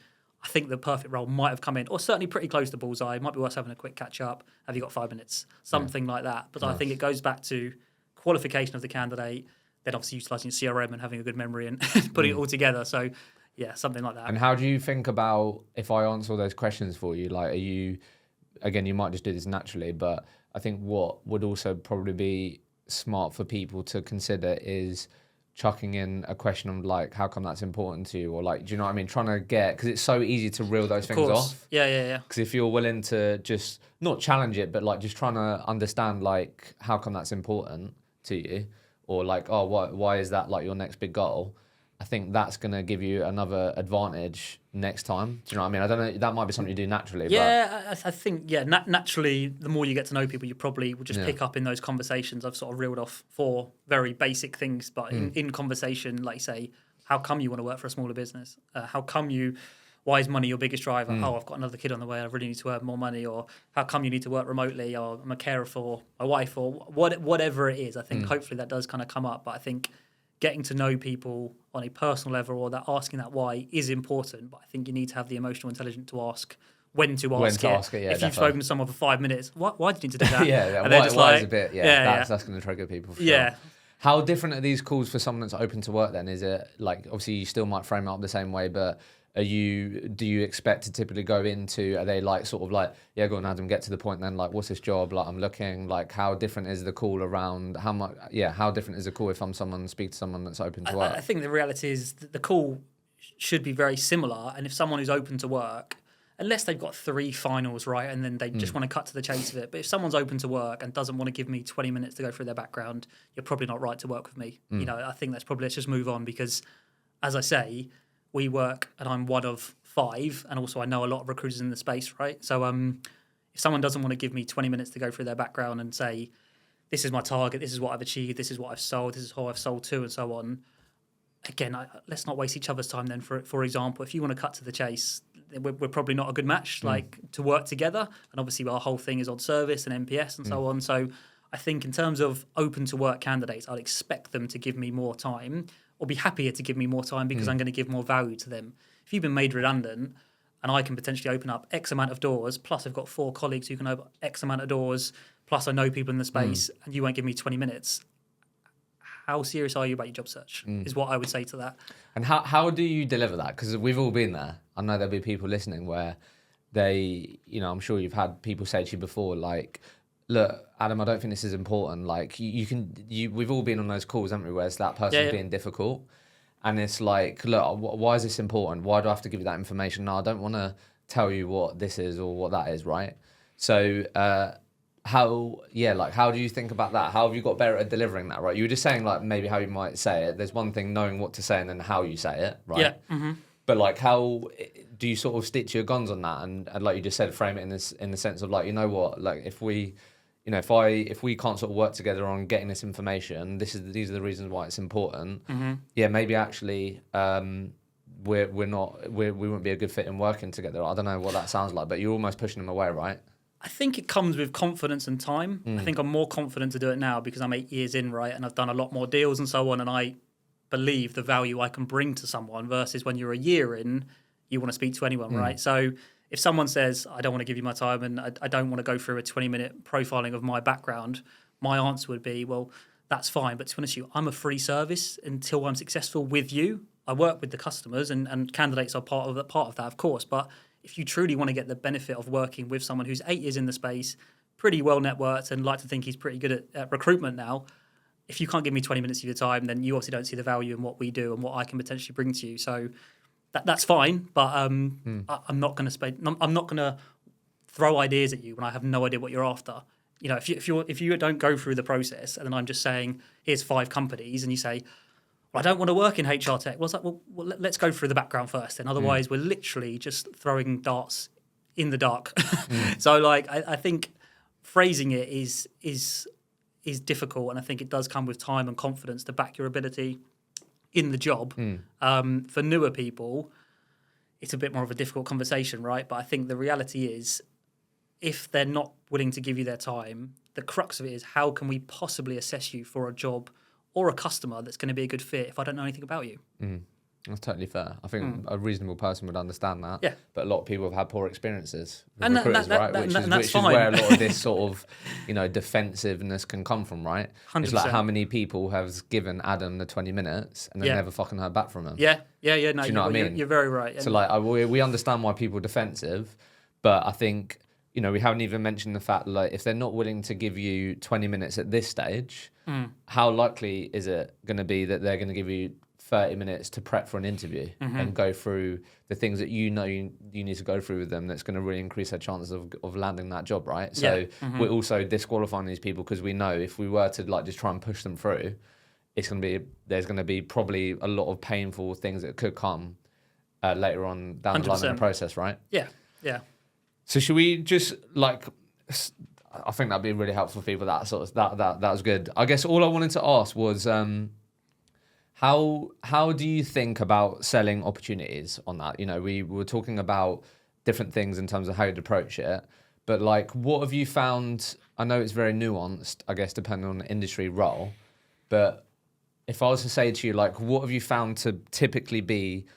I think the perfect role might have come in, or certainly pretty close to bullseye. It might be worth having a quick catch up. Have you got 5 minutes? Something like that. But I think it goes back to qualification of the candidate, then obviously utilising CRM and having a good memory and putting it all together. So, yeah, something like that. And how do you think about, if I answer all those questions for you, like, are you, again, you might just do this naturally, but I think what would also probably be smart for people to consider is chucking in a question of like, how come that's important to you? Or like, do you know what I mean? Trying to get, because it's so easy to reel those things off. Yeah. Because if you're willing to just not challenge it, but like just trying to understand like, how come that's important to you? Or like, oh, why is that like your next big goal? I think that's going to give you another advantage next time. Do you know what I mean? I don't know, that might be something you do naturally. Yeah, but I think, naturally, the more you get to know people, you probably will just pick up in those conversations. I've sort of reeled off 4 very basic things, but in conversation, like say, how come you want to work for a smaller business? Why is money your biggest driver? Oh, I've got another kid on the way, I really need to earn more money. Or how come you need to work remotely? Or I'm a carer for my wife, or whatever it is. I think hopefully that does kind of come up, but I think getting to know people on a personal level, or that asking that why, is important. But I think you need to have the emotional intelligence to ask when to ask it. If you've spoken to someone for 5 minutes, why did you need to do that? And they're just why is a bit, that's going to trigger people for sure. How different are these calls for someone that's open to work then? Is it like, obviously you still might frame it up the same way, but do you expect to typically go into, are they like sort of like, yeah, go on Adam, get to the point then, like, what's this job? Like, I'm looking, like, how different is the call around, how different is the call if I'm speak to someone that's open to work? I think the reality is that the call should be very similar, and if someone who's open to work, unless they've got 3 finals, right, and then they just want to cut to the chase of it, but if someone's open to work and doesn't want to give me 20 minutes to go through their background, you're probably not right to work with me. You know, I think that's probably, let's just move on, because as I say, we work, and I'm one of 5, and also I know a lot of recruiters in the space, right? So if someone doesn't want to give me 20 minutes to go through their background and say, this is my target, this is what I've achieved, this is what I've sold, this is who I've sold to, and so on, again, let's not waste each other's time then. For example, if you want to cut to the chase, we're probably not a good match, like, to work together. And obviously our whole thing is on service and NPS and so on. So I think in terms of open to work candidates, I'd expect them to give me more time, or be happier to give me more time, because I'm going to give more value to them. If you've been made redundant and I can potentially open up X amount of doors, plus I've got 4 colleagues who can open X amount of doors, plus I know people in the space, and you won't give me 20 minutes, how serious are you about your job search, is what I would say to that. And how do you deliver that? Because we've all been there. I know there'll be people listening where they, you know, I'm sure you've had people say to you before, like, look, Adam, I don't think this is important. Like, we've all been on those calls, haven't we, where it's that person being difficult. And it's like, look, why is this important? Why do I have to give you that information? No, I don't want to tell you what this is or what that is, right? So how do you think about that? How have you got better at delivering that, right? You were just saying, like, maybe how you might say it. There's one thing knowing what to say and then how you say it, right? Yeah. Mm-hmm. But, like, how do you sort of stick to your guns on that? And like you just said, frame it in the sense of, like, you know what, like, if we can't sort of work together on getting this information, these are the reasons why it's important. Mm-hmm. Yeah, maybe actually we wouldn't be a good fit in working together. I don't know what that sounds like, but you're almost pushing them away, right? I think it comes with confidence and time. I think I'm more confident to do it now because I'm 8 years in, right, and I've done a lot more deals and so on, and I believe the value I can bring to someone versus when you're a year in, you want to speak to anyone, right? So if someone says, I don't want to give you my time and I don't want to go through a 20-minute profiling of my background, my answer would be, well, that's fine. But to be honest with you, I'm a free service until I'm successful with you. I work with the customers and candidates are part of that, of course. But if you truly want to get the benefit of working with someone who's 8 years in the space, pretty well networked and like to think he's pretty good at recruitment now, if you can't give me 20 minutes of your time, then you obviously don't see the value in what we do and what I can potentially bring to you. So that's fine, but I'm not going to throw ideas at you when I have no idea what you're after. You know, if you don't go through the process, and then I'm just saying, here's 5 companies, and you say, well, I don't want to work in HR tech. Well, it's like, well, let's go through the background first, and otherwise we're literally just throwing darts in the dark. So, like, I think phrasing it is difficult, and I think it does come with time and confidence to back your ability in the job. For newer people, it's a bit more of a difficult conversation, right? But I think the reality is, if they're not willing to give you their time, the crux of it is, how can we possibly assess you for a job or a customer that's going to be a good fit if I don't know anything about you? That's totally fair. I think a reasonable person would understand that. Yeah. But a lot of people have had poor experiences with And recruiters, right? that's Which is fine. where a lot of this sort of, defensiveness can come from, right? 100%. It's like, how many people have given Adam the 20 minutes and then never fucking heard back from him? Yeah. No, Do you know what I mean? You're very right. So, like, we understand why people are defensive, but I think, we haven't even mentioned the fact, like, if they're not willing to give you 20 minutes at this stage, how likely is it going to be that they're going to give you 30 minutes to prep for an interview and go through the things that you need to go through with them that's going to really increase their chances of landing that job, right? So we're also disqualifying these people because we know if we were to, like, just try and push them through, there's going to be probably a lot of painful things that could come later on down the line in the process, right? Yeah. So should we just, like, I think that'd be really helpful for people. That was good. I guess all I wanted to ask was, how do you think about selling opportunities on that? We were talking about different things in terms of how you'd approach it, but, like, what have you found? I know it's very nuanced, I guess, depending on the industry role, but if I was to say to you, like, what have you found to typically be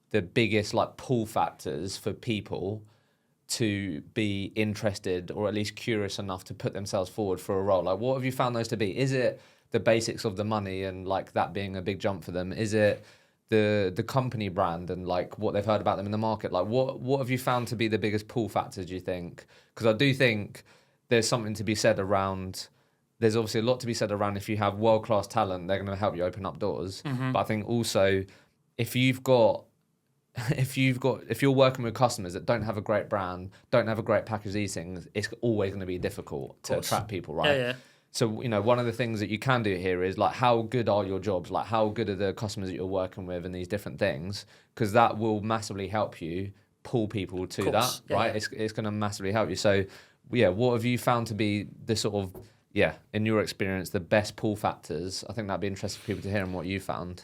the biggest, like, pull factors for people to be interested or at least curious enough to put themselves forward for a role? Like, what have you found those to be? Is it the basics of the money and, like, that being a big jump for them? Is it the company brand and, like, what they've heard about them in the market? Like, what have you found to be the biggest pull factors, do you think? Because I do think there's something to be said around, there's obviously a lot to be said around, if you have world-class talent, they're going to help you open up doors. But I think also, if you're working with customers that don't have a great brand, don't have a great package of these things, it's always going to be difficult to attract people, right? Yeah. So, one of the things that you can do here is, like, how good are your jobs? Like, how good are the customers that you're working with and these different things? Because that will massively help you pull people to that, right? It's going to massively help you. So, what have you found to be the sort of, in your experience, the best pull factors? I think that'd be interesting for people to hear and what you found.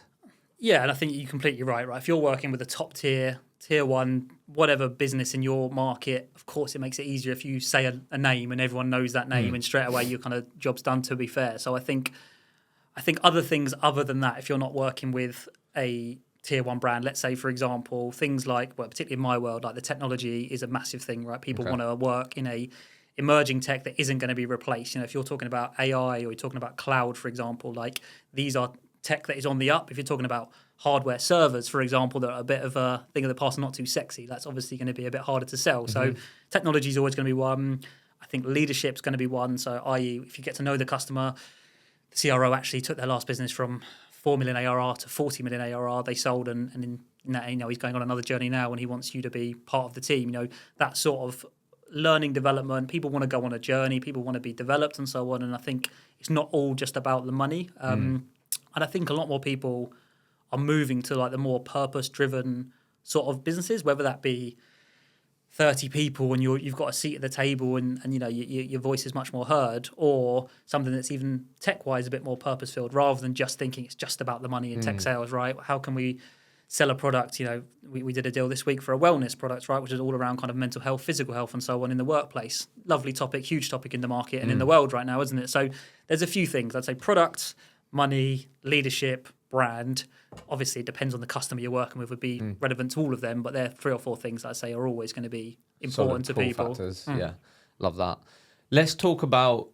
Yeah, and I think you're completely right. If you're working with a top tier 1, whatever business in your market, of course it makes it easier if you say a name and everyone knows that name and straight away your kind of job's done, to be fair. So I think other things other than that, if you're not working with a tier 1 brand, let's say, for example, things like, well, particularly in my world, like the technology is a massive thing, right? People want to work in a emerging tech that isn't going to be replaced. If you're talking about AI or you're talking about cloud, for example, like, these are tech that is on the up. If you're talking about hardware servers, for example, that are a bit of a thing of the past, not too sexy, that's obviously going to be a bit harder to sell. So technology is always going to be one. I think leadership's going to be one. So, i.e., if you get to know the customer, the CRO actually took their last business from 4 million ARR to 40 million ARR. They sold, and he's going on another journey now, and he wants you to be part of the team. That sort of learning development. People want to go on a journey. People want to be developed and so on. And I think it's not all just about the money. And I think a lot more people are moving to, like, the more purpose-driven sort of businesses, whether that be 30 people and you've got a seat at the table and your voice is much more heard, or something that's even tech-wise a bit more purpose-filled, rather than just thinking it's just about the money in tech sales, right? How can we sell a product? We did a deal this week for a wellness product, right, which is all around kind of mental health, physical health and so on in the workplace. Lovely topic, huge topic in the market and in the world right now, isn't it? So there's a few things. I'd say products, money, leadership, brand. Obviously, it depends on the customer you're working with, would be relevant to all of them, but there are 3 or 4 things that I'd say are always going to be important to people. Factors. Yeah, love that. Let's talk about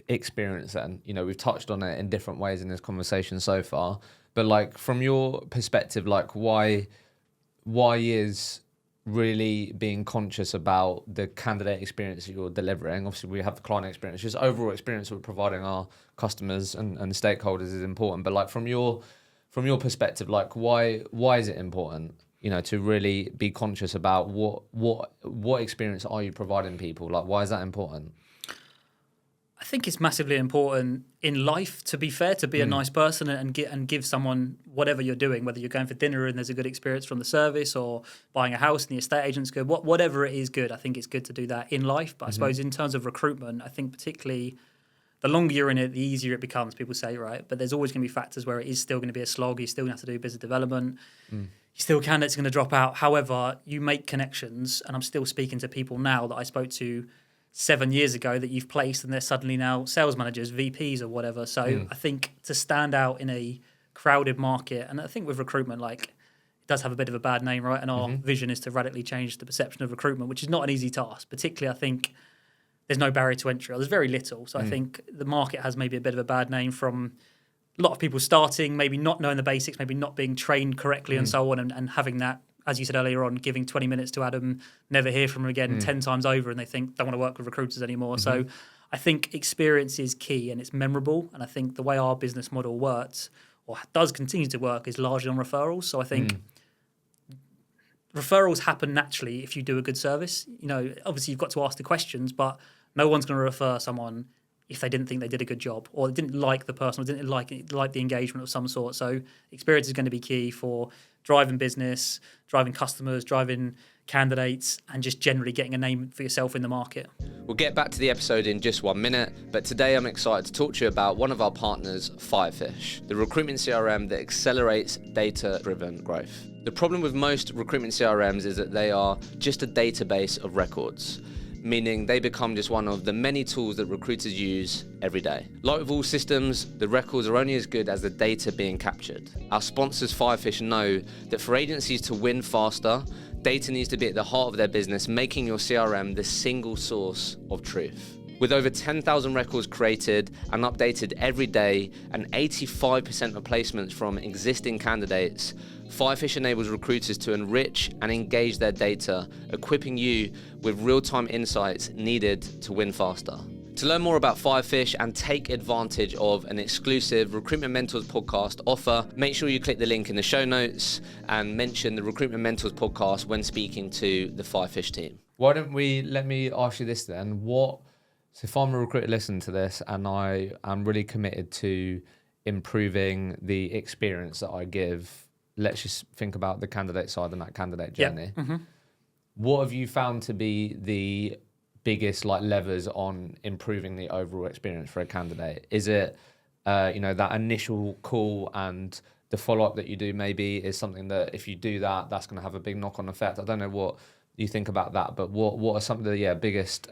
experience then. We've touched on it in different ways in this conversation so far, but, like, from your perspective, like, why is really being conscious about the candidate experience that you're delivering? Obviously, we have the client experience, just overall experience we're providing our customers and stakeholders is important. But, like, from your perspective, like, why is it important? to really be conscious about what experience are you providing people? Like, why is that important? I think it's massively important in life, to be fair, to be a nice person and give someone whatever you're doing, whether you're going for dinner and there's a good experience from the service, or buying a house and the estate agent's good, whatever it is good. I think it's good to do that in life. But I suppose in terms of recruitment, I think particularly the longer you're in it, the easier it becomes, people say, right? But there's always going to be factors where it is still going to be a slog. You're still going to have to do business development. Still, candidates are going to drop out. However, you make connections, and I'm still speaking to people now that I spoke to 7 years ago that you've placed, and they're suddenly now sales managers, VPs or whatever. So I think to stand out in a crowded market, and I think with recruitment, like, it does have a bit of a bad name, right? And our vision is to radically change the perception of recruitment, which is not an easy task. Particularly, I think there's no barrier to entry, or there's very little. So I think the market has maybe a bit of a bad name from a lot of people starting, maybe not knowing the basics, maybe not being trained correctly and so on, and having that, as you said earlier on, giving 20 minutes to Adam, never hear from him again 10 times over, and they think don't want to work with recruiters anymore. So I think experience is key, and it's memorable. And I think the way our business model works, or does continue to work, is largely on referrals. So I think referrals happen naturally if you do a good service. Obviously you've got to ask the questions, but no one's going to refer someone if they didn't think they did a good job, or didn't like the person, or didn't like the engagement of some sort. So experience is going to be key for driving business, driving customers, driving candidates, and just generally getting a name for yourself in the market. We'll get back to the episode in just 1 minute, but today I'm excited to talk to you about one of our partners, Firefish, the recruitment CRM that accelerates data-driven growth. The problem with most recruitment CRMs is that they are just a database of records, meaning they become just one of the many tools that recruiters use every day. Like with all systems, the records are only as good as the data being captured. Our sponsors Firefish know that for agencies to win faster, data needs to be at the heart of their business, making your CRM the single source of truth. With over 10,000 records created and updated every day, and 85% of placements from existing candidates, Firefish enables recruiters to enrich and engage their data, equipping you with real-time insights needed to win faster. To learn more about Firefish and take advantage of an exclusive Recruitment Mentors podcast offer, make sure you click the link in the show notes and mention the Recruitment Mentors podcast when speaking to the Firefish team. Let me ask you this then. So if I'm a recruiter listening to this and I am really committed to improving the experience that I give, let's just think about the candidate side and that candidate journey. What have you found to be the biggest levers on improving the overall experience for a candidate? Is it that initial call and the follow-up that you do maybe is something that if you do that, that's going to have a big knock-on effect? I don't know what you think about that, but what are some of the biggest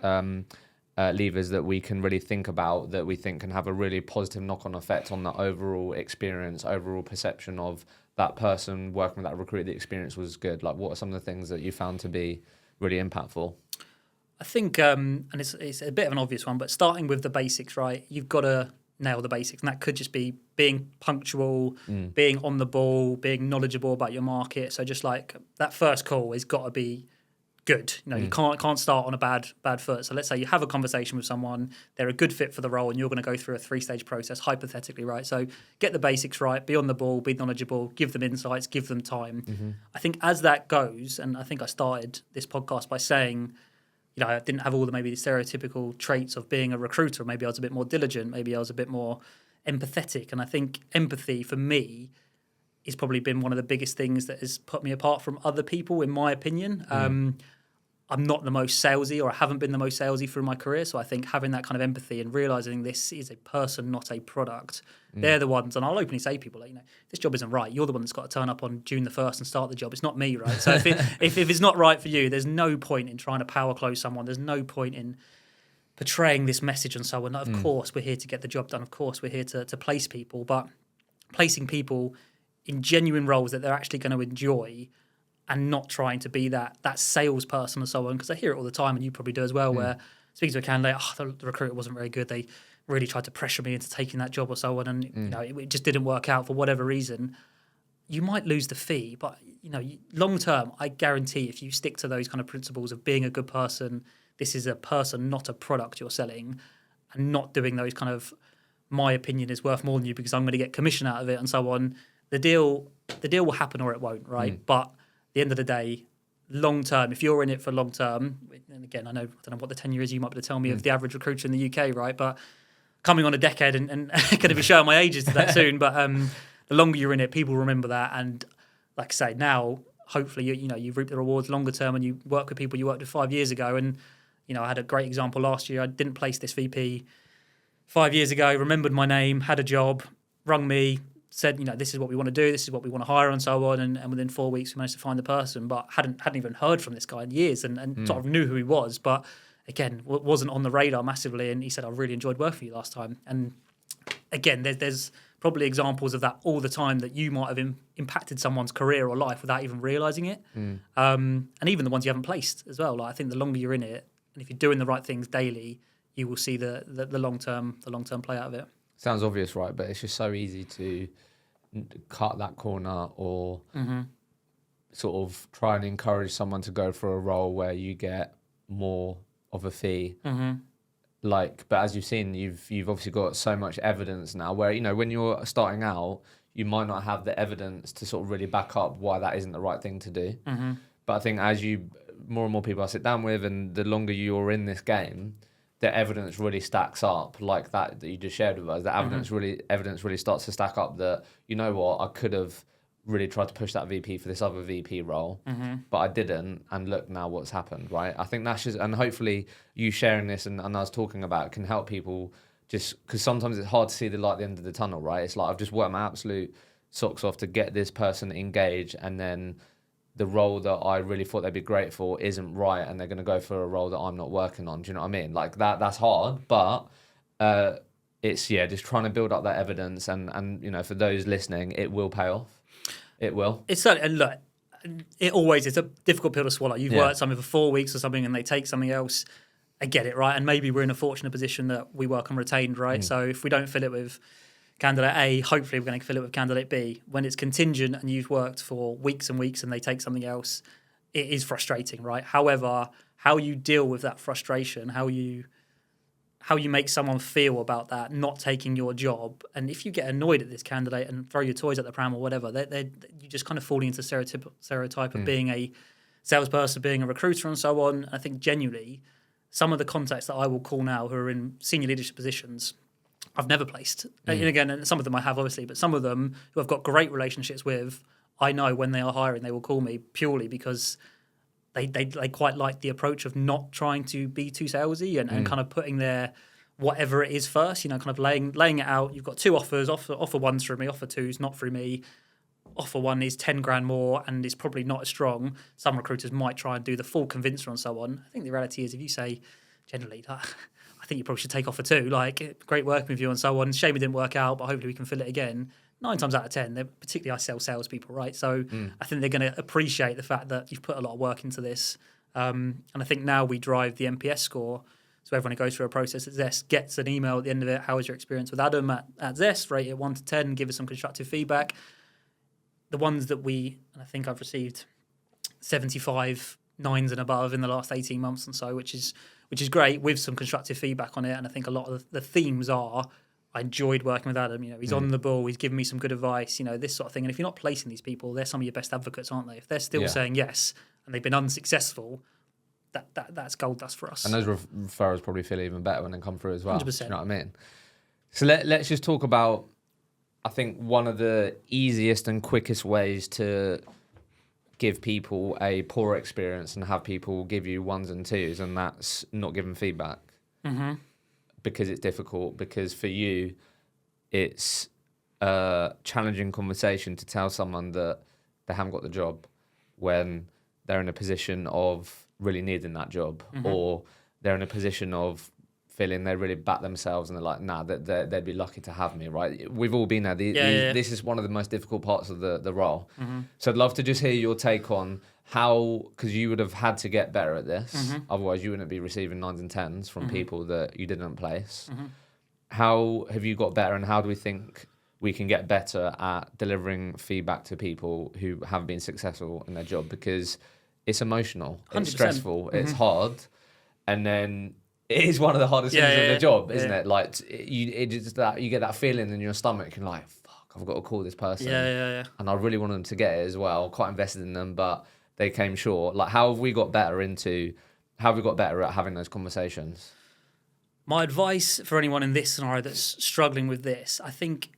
levers that we can really think about that we think can have a really positive knock-on effect on the overall experience, overall perception of that person working with that recruiter? The experience was good. What are some of the things that you found to be really impactful? I think, and it's a bit of an obvious one, but starting with the basics, right? You've got to nail the basics, and that could just be being punctual, being on the ball, being knowledgeable about your market. So just that first call has got to be good. You can't start on a bad foot. So let's say you have a conversation with someone, they're a good fit for the role, and you're going to go through a 3-stage process, hypothetically, right? So get the basics right, be on the ball, be knowledgeable, give them insights, give them time. I think as that goes, and I think I started this podcast by saying, I didn't have all the stereotypical traits of being a recruiter. Maybe I was a bit more diligent. Maybe I was a bit more empathetic. And I think empathy for me has probably been one of the biggest things that has put me apart from other people, in my opinion. I'm not the most salesy, or I haven't been the most salesy through my career. So I think having that kind of empathy and realizing this is a person, not a product, they're the ones. And I'll openly say to people, this job isn't right. You're the one that's got to turn up on June the 1st and start the job. It's not me, right? So if it's not right for you, there's no point in trying to power close someone. There's no point in portraying this message on someone. Of course, we're here to get the job done. Of course, we're here to place people. But placing people in genuine roles that they're actually going to enjoy, and not trying to be that salesperson or so on, because I hear it all the time, and you probably do as well, where speaking to a candidate, the recruiter wasn't very good, they really tried to pressure me into taking that job or so on, and it just didn't work out for whatever reason. You might lose the fee, but long term, I guarantee if you stick to those kind of principles of being a good person, this is a person, not a product you're selling, and not doing those kind of, my opinion is worth more than you because I'm going to get commission out of it and so on, the deal will happen or it won't, right? But the end of the day, long term, if you're in it for long term, and again, I don't know what the tenure is, you might be able to tell me of the average recruiter in the UK, right? But coming on a decade and going to be showing my ages to that soon, but the longer you're in it, people remember that. And like I say, now, hopefully, you reap the rewards longer term and you work with people you worked with 5 years ago. And, I had a great example last year. I didn't place this VP 5 years ago, remembered my name, had a job, rung me, said, this is what we want to do, this is what we want to hire and so on. And within 4 weeks, we managed to find the person, but hadn't even heard from this guy in years and sort of knew who he was. But again, wasn't on the radar massively. And he said, I really enjoyed working for you last time. And again, there's probably examples of that all the time that you might have impacted someone's career or life without even realising it. And even the ones you haven't placed as well. Like, I think the longer you're in it, and if you're doing the right things daily, you will see the long term play out of it. Sounds obvious, right? But it's just so easy to cut that corner or sort of try and encourage someone to go for a role where you get more of a fee. But as you've seen, you've obviously got so much evidence now where, when you're starting out, you might not have the evidence to sort of really back up why that isn't the right thing to do. But I think as more and more people I sit down with, and the longer you're in this game, the evidence really stacks up, like that you just shared with us. The evidence really starts to stack up that, I could have really tried to push that VP for this other VP role, but I didn't, and look now what's happened, right? I think that's just, and hopefully you sharing this and us talking about it can help people, just because sometimes it's hard to see the light at the end of the tunnel, right? It's like, I've just worked my absolute socks off to get this person engaged, and then the role that I really thought they'd be great for isn't right, and they're going to go for a role that I'm not working on. Do you know what I mean? Like that's hard, but it's just trying to build up that evidence, and for those listening, it will pay off. It will. It's certainly, and look, it's a difficult pill to swallow. You've worked something for 4 weeks or something, and they take something else. I get it, right? And maybe we're in a fortunate position that we work on retained, right? So if we don't fill it with candidate A, hopefully we're going to fill it with candidate B. When it's contingent and you've worked for weeks and weeks and they take something else, it is frustrating, right? However, how you deal with that frustration, how you make someone feel about that not taking your job, and if you get annoyed at this candidate and throw your toys at the pram or whatever, you just kind of falling into stereotype of being a salesperson, being a recruiter and so on. I think genuinely, some of the contacts that I will call now who are in senior leadership positions, I've never placed. And again, and some of them I have, obviously, but some of them who I've got great relationships with, I know when they are hiring, they will call me purely because they quite like the approach of not trying to be too salesy and kind of putting their whatever it is first, kind of laying it out. You've got two offers, offer one's through me, offer two's not through me. Offer one is 10 grand more and is probably not as strong. Some recruiters might try and do the full convincer and so on. I think the reality is if you say, generally, I think you probably should take offer two. Like, great working with you and so on. Shame it didn't work out, but hopefully we can fill it again. 9 times out of 10, particularly I sell salespeople, right? So I think they're going to appreciate the fact that you've put a lot of work into this. And I think now we drive the NPS score. So everyone who goes through a process at Zest gets an email at the end of it. How was your experience with Adam at Zest? Rate it 1 to 10. Give us some constructive feedback. The ones that and I think I've received 75 9s and above in the last 18 months and so, which is great, with some constructive feedback on it. And I think a lot of the themes are, I enjoyed working with Adam. He's on the ball. He's given me some good advice. This sort of thing. And if you're not placing these people, they're some of your best advocates, aren't they? If they're still saying yes and they've been unsuccessful, that's gold dust for us. And those referrals probably feel even better when they come through as well. 100%. Do you know what I mean? So let's just talk about, I think, one of the easiest and quickest ways to give people a poor experience and have people give you 1s and 2s, and that's not giving feedback. Because it's difficult, because for you it's a challenging conversation to tell someone that they haven't got the job when they're in a position of really needing that job, or they're in a position of feeling they really back themselves and they're like, nah, they'd be lucky to have me, right? We've all been there. This is one of the most difficult parts of the role. So I'd love to just hear your take on how, because you would have had to get better at this, otherwise you wouldn't be receiving 9s and 10s from people that you didn't place. How have you got better, and how do we think we can get better at delivering feedback to people who haven't been successful in their job? Because it's emotional, 100%. It's stressful, it's hard, and then it is one of the hardest things in the job, isn't it? Like, you get that feeling in your stomach, and like, fuck, I've got to call this person. And I really want them to get it as well. Quite invested in them, but they came short. Like, how have we got better at having those conversations? My advice for anyone in this scenario that's struggling with this, I think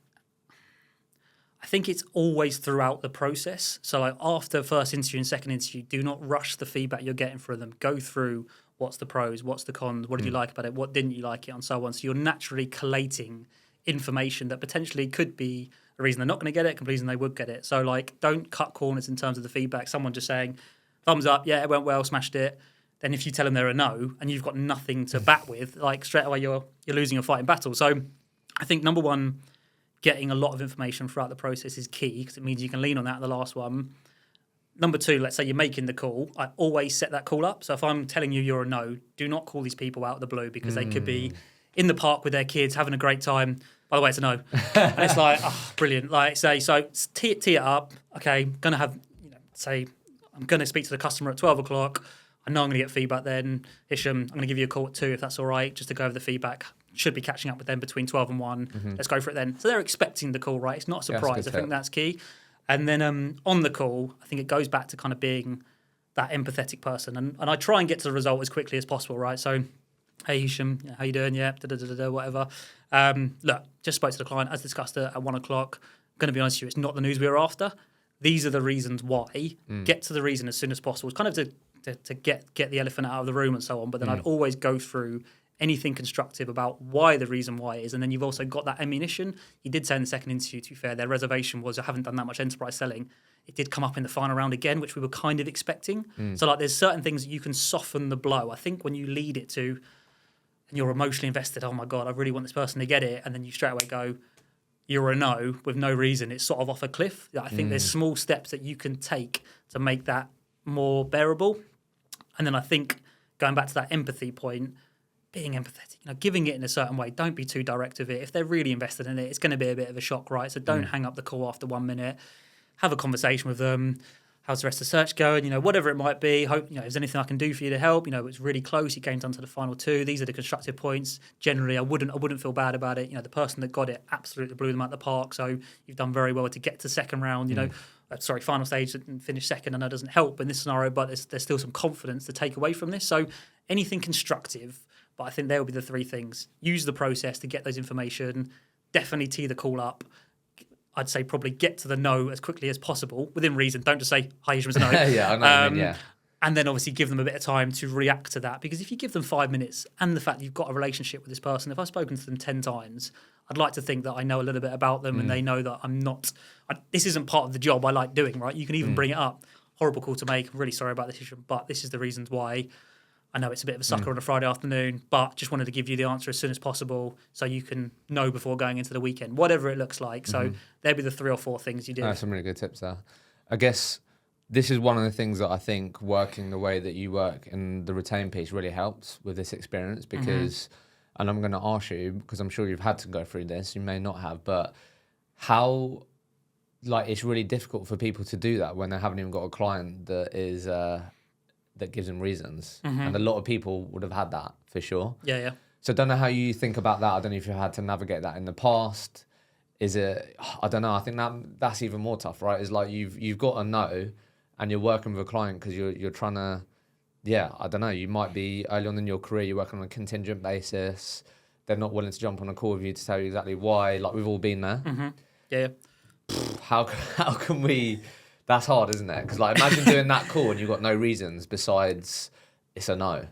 it's always throughout the process. So like after first interview and second interview, do not rush the feedback you're getting from them. Go through what's the pros, what's the cons, what did you like about it, what didn't you like it, and so on. So you're naturally collating information that potentially could be a reason they're not going to get it, a reason they would get it. So like don't cut corners in terms of the feedback. Someone just saying, thumbs up, yeah, it went well, smashed it. Then if you tell them they're a no and you've got nothing to bat with, like straight away you're losing a fighting battle. So I think number one, getting a lot of information throughout the process is key because it means you can lean on that at the last one. Number two, let's say you're making the call. I always set that call up. So if I'm telling you you're a no, do not call these people out of the blue because they could be in the park with their kids having a great time. By the way, it's a no. And it's like, oh, brilliant. Like say, so tee it up. Okay, going to have, say, I'm going to speak to the customer at 12 o'clock. I know I'm going to get feedback then. Hisham, I'm going to give you a call at 2 if that's all right, just to go over the feedback. Should be catching up with them between 12 and 1. Let's go for it then. So they're expecting the call, right? It's not a surprise. I think that's key. And then on the call, I think it goes back to kind of being that empathetic person. And I try and get to the result as quickly as possible, right? So, hey, Hisham, how you doing? Yeah, whatever. Look, just spoke to the client, as discussed at 1 o'clock. I'm going to be honest with you, it's not the news we were after. These are the reasons why. Get to the reason as soon as possible. It's kind of to get the elephant out of the room and so on. But then I'd always go through anything constructive about why the reason why is. And then you've also got that ammunition. You did say in the second interview, to be fair, their reservation was I haven't done that much enterprise selling. It did come up in the final round again, which we were kind of expecting. So like there's certain things that you can soften the blow. I think when you lead it to, and you're emotionally invested, oh my God, I really want this person to get it. And then you straight away go, you're a no with no reason. It's sort of off a cliff. I think there's small steps that you can take to make that more bearable. And then I think going back to that empathy point, being empathetic, giving it in a certain way. Don't be too direct with it. If they're really invested in it, it's going to be a bit of a shock, right? So don't hang up the call after 1 minute. Have a conversation with them. How's the rest of the search going? Whatever it might be. Hope, if there's anything I can do for you to help. It's really close. You came down to the final 2. These are the constructive points. Generally, I wouldn't feel bad about it. The person that got it absolutely blew them out the park. So you've done very well to get to second round. Final stage and finish second. I know it doesn't help in this scenario, but there's still some confidence to take away from this. So anything constructive. But I think there will be the 3 things. Use the process to get those information. Definitely tee the call up. I'd say probably get to the no as quickly as possible, within reason. Don't just say, hi, Hisham's a no. Yeah, I know what I mean, yeah. And then obviously give them a bit of time to react to that. Because if you give them 5 minutes and the fact that you've got a relationship with this person, if I've spoken to them 10 times, I'd like to think that I know a little bit about them and they know that I'm not... this isn't part of the job I like doing, right? You can even bring it up. Horrible call to make. I'm really sorry about this issue, but this is the reasons why. I know it's a bit of a sucker on a Friday afternoon, but just wanted to give you the answer as soon as possible so you can know before going into the weekend, whatever it looks like. So there'd be the 3 or 4 things you do. Some really good tips there. I guess this is one of the things that I think working the way that you work in the retain piece really helps with this experience because, and I'm going to ask you, because I'm sure you've had to go through this, you may not have, but how, it's really difficult for people to do that when they haven't even got a client that is... that gives them reasons. And a lot of people would have had that for sure. Yeah. So I don't know how you think about that. I don't know if you had to navigate that in the past. Is it, I don't know. I think that's even more tough, right? It's like you've got a no and you're working with a client because you're trying to, I don't know. You might be early on in your career, you're working on a contingent basis. They're not willing to jump on a call with you to tell you exactly why. Like we've all been there. Yeah. How can we... That's hard, isn't it? Because imagine doing that call and you've got no reasons besides it's a no,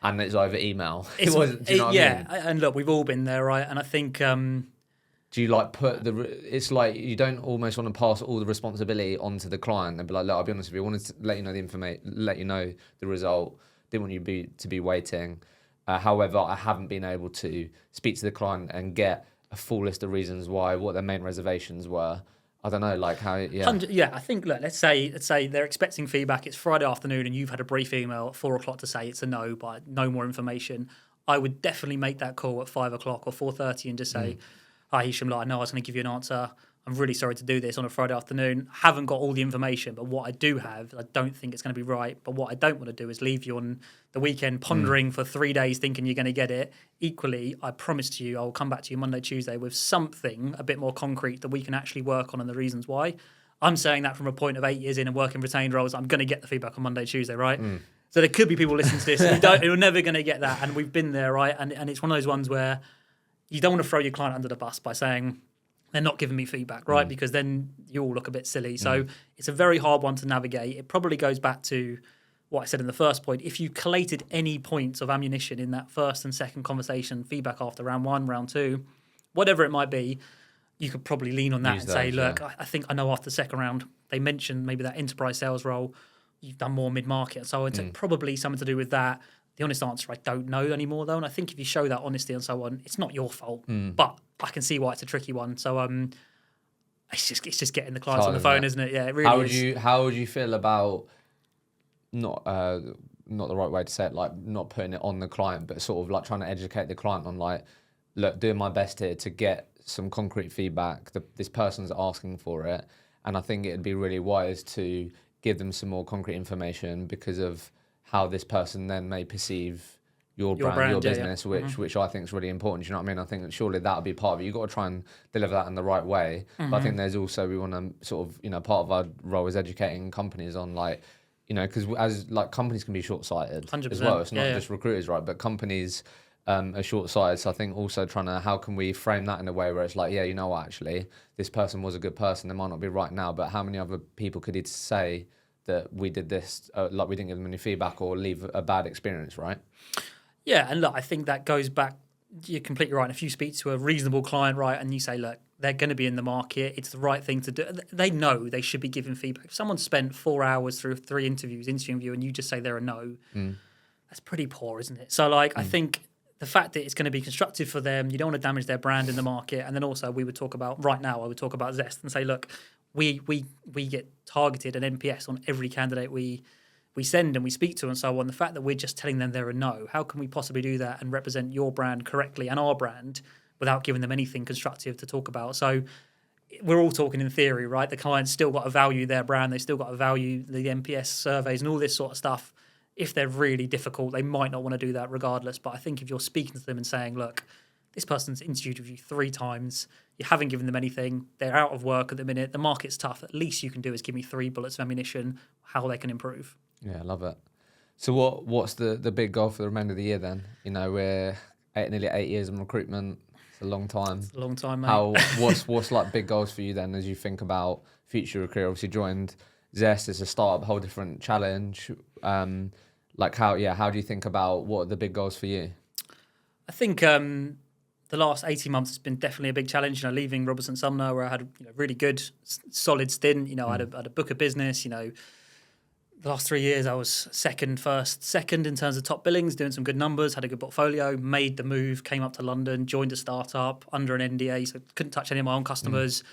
and it's over email. Do you know what I mean? And look, we've all been there, right? And I think do you put the? It's like you don't almost want to pass all the responsibility onto the client and be like, look, I'll be honest with you, I wanted to let you know the information, let you know the result. Didn't want you to be waiting. However, I haven't been able to speak to the client and get a full list of reasons why, what their main reservations were. I don't know, how, I think, look, let's say they're expecting feedback. It's Friday afternoon and you've had a brief email at 4 o'clock to say it's a no, but no more information. I would definitely make that call at 5 o'clock or 4:30 and just say, hi, Hisham, I know I was going to give you an answer. I'm really sorry to do this on a Friday afternoon. Haven't got all the information, but what I do have, I don't think it's going to be right. But what I don't want to do is leave you on the weekend pondering for 3 days thinking you're going to get it. Equally, I promise to you, I'll come back to you Monday, Tuesday with something a bit more concrete that we can actually work on and the reasons why. I'm saying that from a point of 8 years in and working retained roles. I'm going to get the feedback on Monday, Tuesday, right? So there could be people listening to this who are never going to get that, and we've been there, right? And it's one of those ones where you don't want to throw your client under the bus by saying they're not giving me feedback, right? Because then you all look a bit silly. So it's a very hard one to navigate. It probably goes back to what I said in the first point. If you collated any points of ammunition in that first and second conversation, feedback after round 1, round 2, whatever it might be, you could probably lean on that and say, look, I think I know after the second round, they mentioned maybe that enterprise sales role, you've done more mid-market and so on. So probably something to do with that. The honest answer, I don't know anymore, though. And I think if you show that honesty and so on, it's not your fault. But I can see why it's a tricky one. So it's just getting the clients on the phone, isn't it? Yeah, it really is. How would you feel about not the right way to say it, like not putting it on the client, but sort of like trying to educate the client on like, look, doing my best here to get some concrete feedback. This person's asking for it. And I think it'd be really wise to give them some more concrete information because of how this person then may perceive your brand, your business, which I think is really important. Do you know what I mean? I think that surely that'll be part of it. You've got to try and deliver that in the right way. But I think there's also, we want to sort of, part of our role is educating companies on like, because as like companies can be short-sighted 100%. as well. It's not just recruiters, right? But companies are short-sighted. So I think also how can we frame that in a way where it's like, you know what, actually, this person was a good person. They might not be right now, but how many other people could he say that we did this, like we didn't give them any feedback or leave a bad experience, right? Yeah, and look, I think that goes back, you're completely right. If you speak to a reasonable client, right, and you say, look, they're going to be in the market, it's the right thing to do. They know they should be giving feedback. If someone spent 4 hours through 3 interviews, interviewing you, and you just say they're a no, that's pretty poor, isn't it? So, like, I think the fact that it's going to be constructive for them, you don't want to damage their brand in the market. And then also I would talk about Zest and say, look, we get targeted an NPS on every candidate we send and we speak to and so on. The fact that we're just telling them they're a no, how can we possibly do that and represent your brand correctly and our brand without giving them anything constructive to talk about? So we're all talking in theory, right? The client's still got to value their brand. They still got to value the NPS surveys and all this sort of stuff. If they're really difficult, they might not want to do that regardless. But I think if you're speaking to them and saying, look, this person's interviewed with you 3 times, you haven't given them anything, they're out of work at the minute, the market's tough, at least you can do is give me 3 bullets of ammunition, how they can improve. Yeah, I love it. So what's the big goal for the remainder of the year then? We're nearly 8 years in recruitment. It's a long time. It's a long time, mate. What's like big goals for you then as you think about future of your career? Obviously joined Zest as a startup, a whole different challenge. How do you think about what are the big goals for you? I think the last 18 months has been definitely a big challenge. Leaving Robertson Sumner where I had a really good, solid stint. I had a book of business. The last 3 years I was second in terms of top billings, doing some good numbers, had a good portfolio, made the move, came up to London, joined a startup under an NDA, so couldn't touch any of my own customers.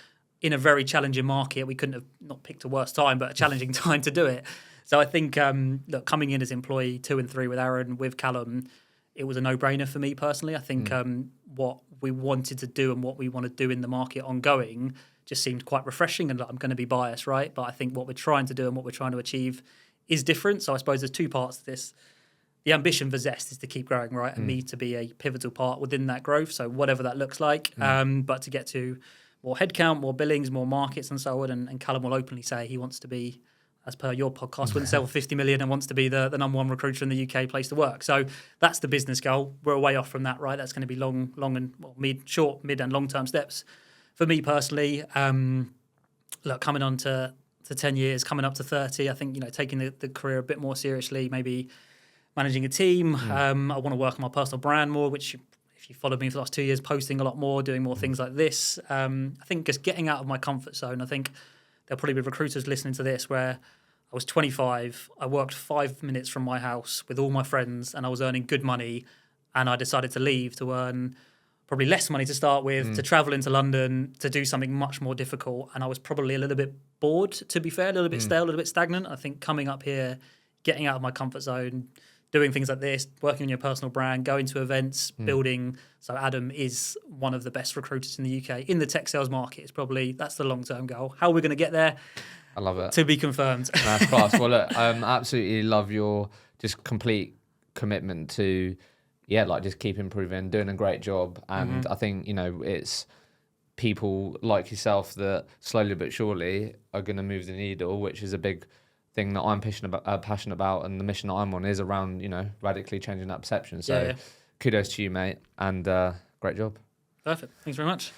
In a very challenging market, we couldn't have not picked a worse time, but a challenging time to do it. So I think, coming in as employee 2 and 3 with Aaron, with Callum, it was a no-brainer for me personally. I think what we wanted to do and what we want to do in the market ongoing just seemed quite refreshing. And I'm going to be biased, right? But I think what we're trying to do and what we're trying to achieve is different. So I suppose there's 2 parts to this. The ambition for Zest is to keep growing, right? And me to be a pivotal part within that growth. So whatever that looks like, but to get to more headcount, more billings, more markets and so on. And Callum will openly say he wants to be, as per your podcast, wouldn't sell 50 million and wants to be the number 1 recruiter in the UK place to work. So that's the business goal. We're a way off from that, right? That's going to be long and short, mid and long-term steps. For me personally, coming on to 10 years, coming up to 30, I think, taking the career a bit more seriously, maybe managing a team. I want to work on my personal brand more, which if you followed me for the last 2 years, posting a lot more, doing more things like this. I think just getting out of my comfort zone. I think there'll probably be recruiters listening to this where I was 25, I worked 5 minutes from my house with all my friends and I was earning good money, and I decided to leave to earn probably less money to start with, to travel into London, to do something much more difficult. And I was probably a little bit bored, to be fair, a little bit stale, a little bit stagnant. I think coming up here, getting out of my comfort zone, doing things like this, working on your personal brand, going to events, building. So Adam is one of the best recruiters in the UK in the tech sales market. That's the long-term goal. How are we going to get there? I love it. To be confirmed. That's class. Well, look, I absolutely love your just complete commitment to, just keep improving, doing a great job. And I think, it's people like yourself that slowly but surely are going to move the needle, which is a big thing that I'm passionate about, and the mission that I'm on is around, radically changing that perception. So kudos to you, mate, and great job. Perfect. Thanks very much.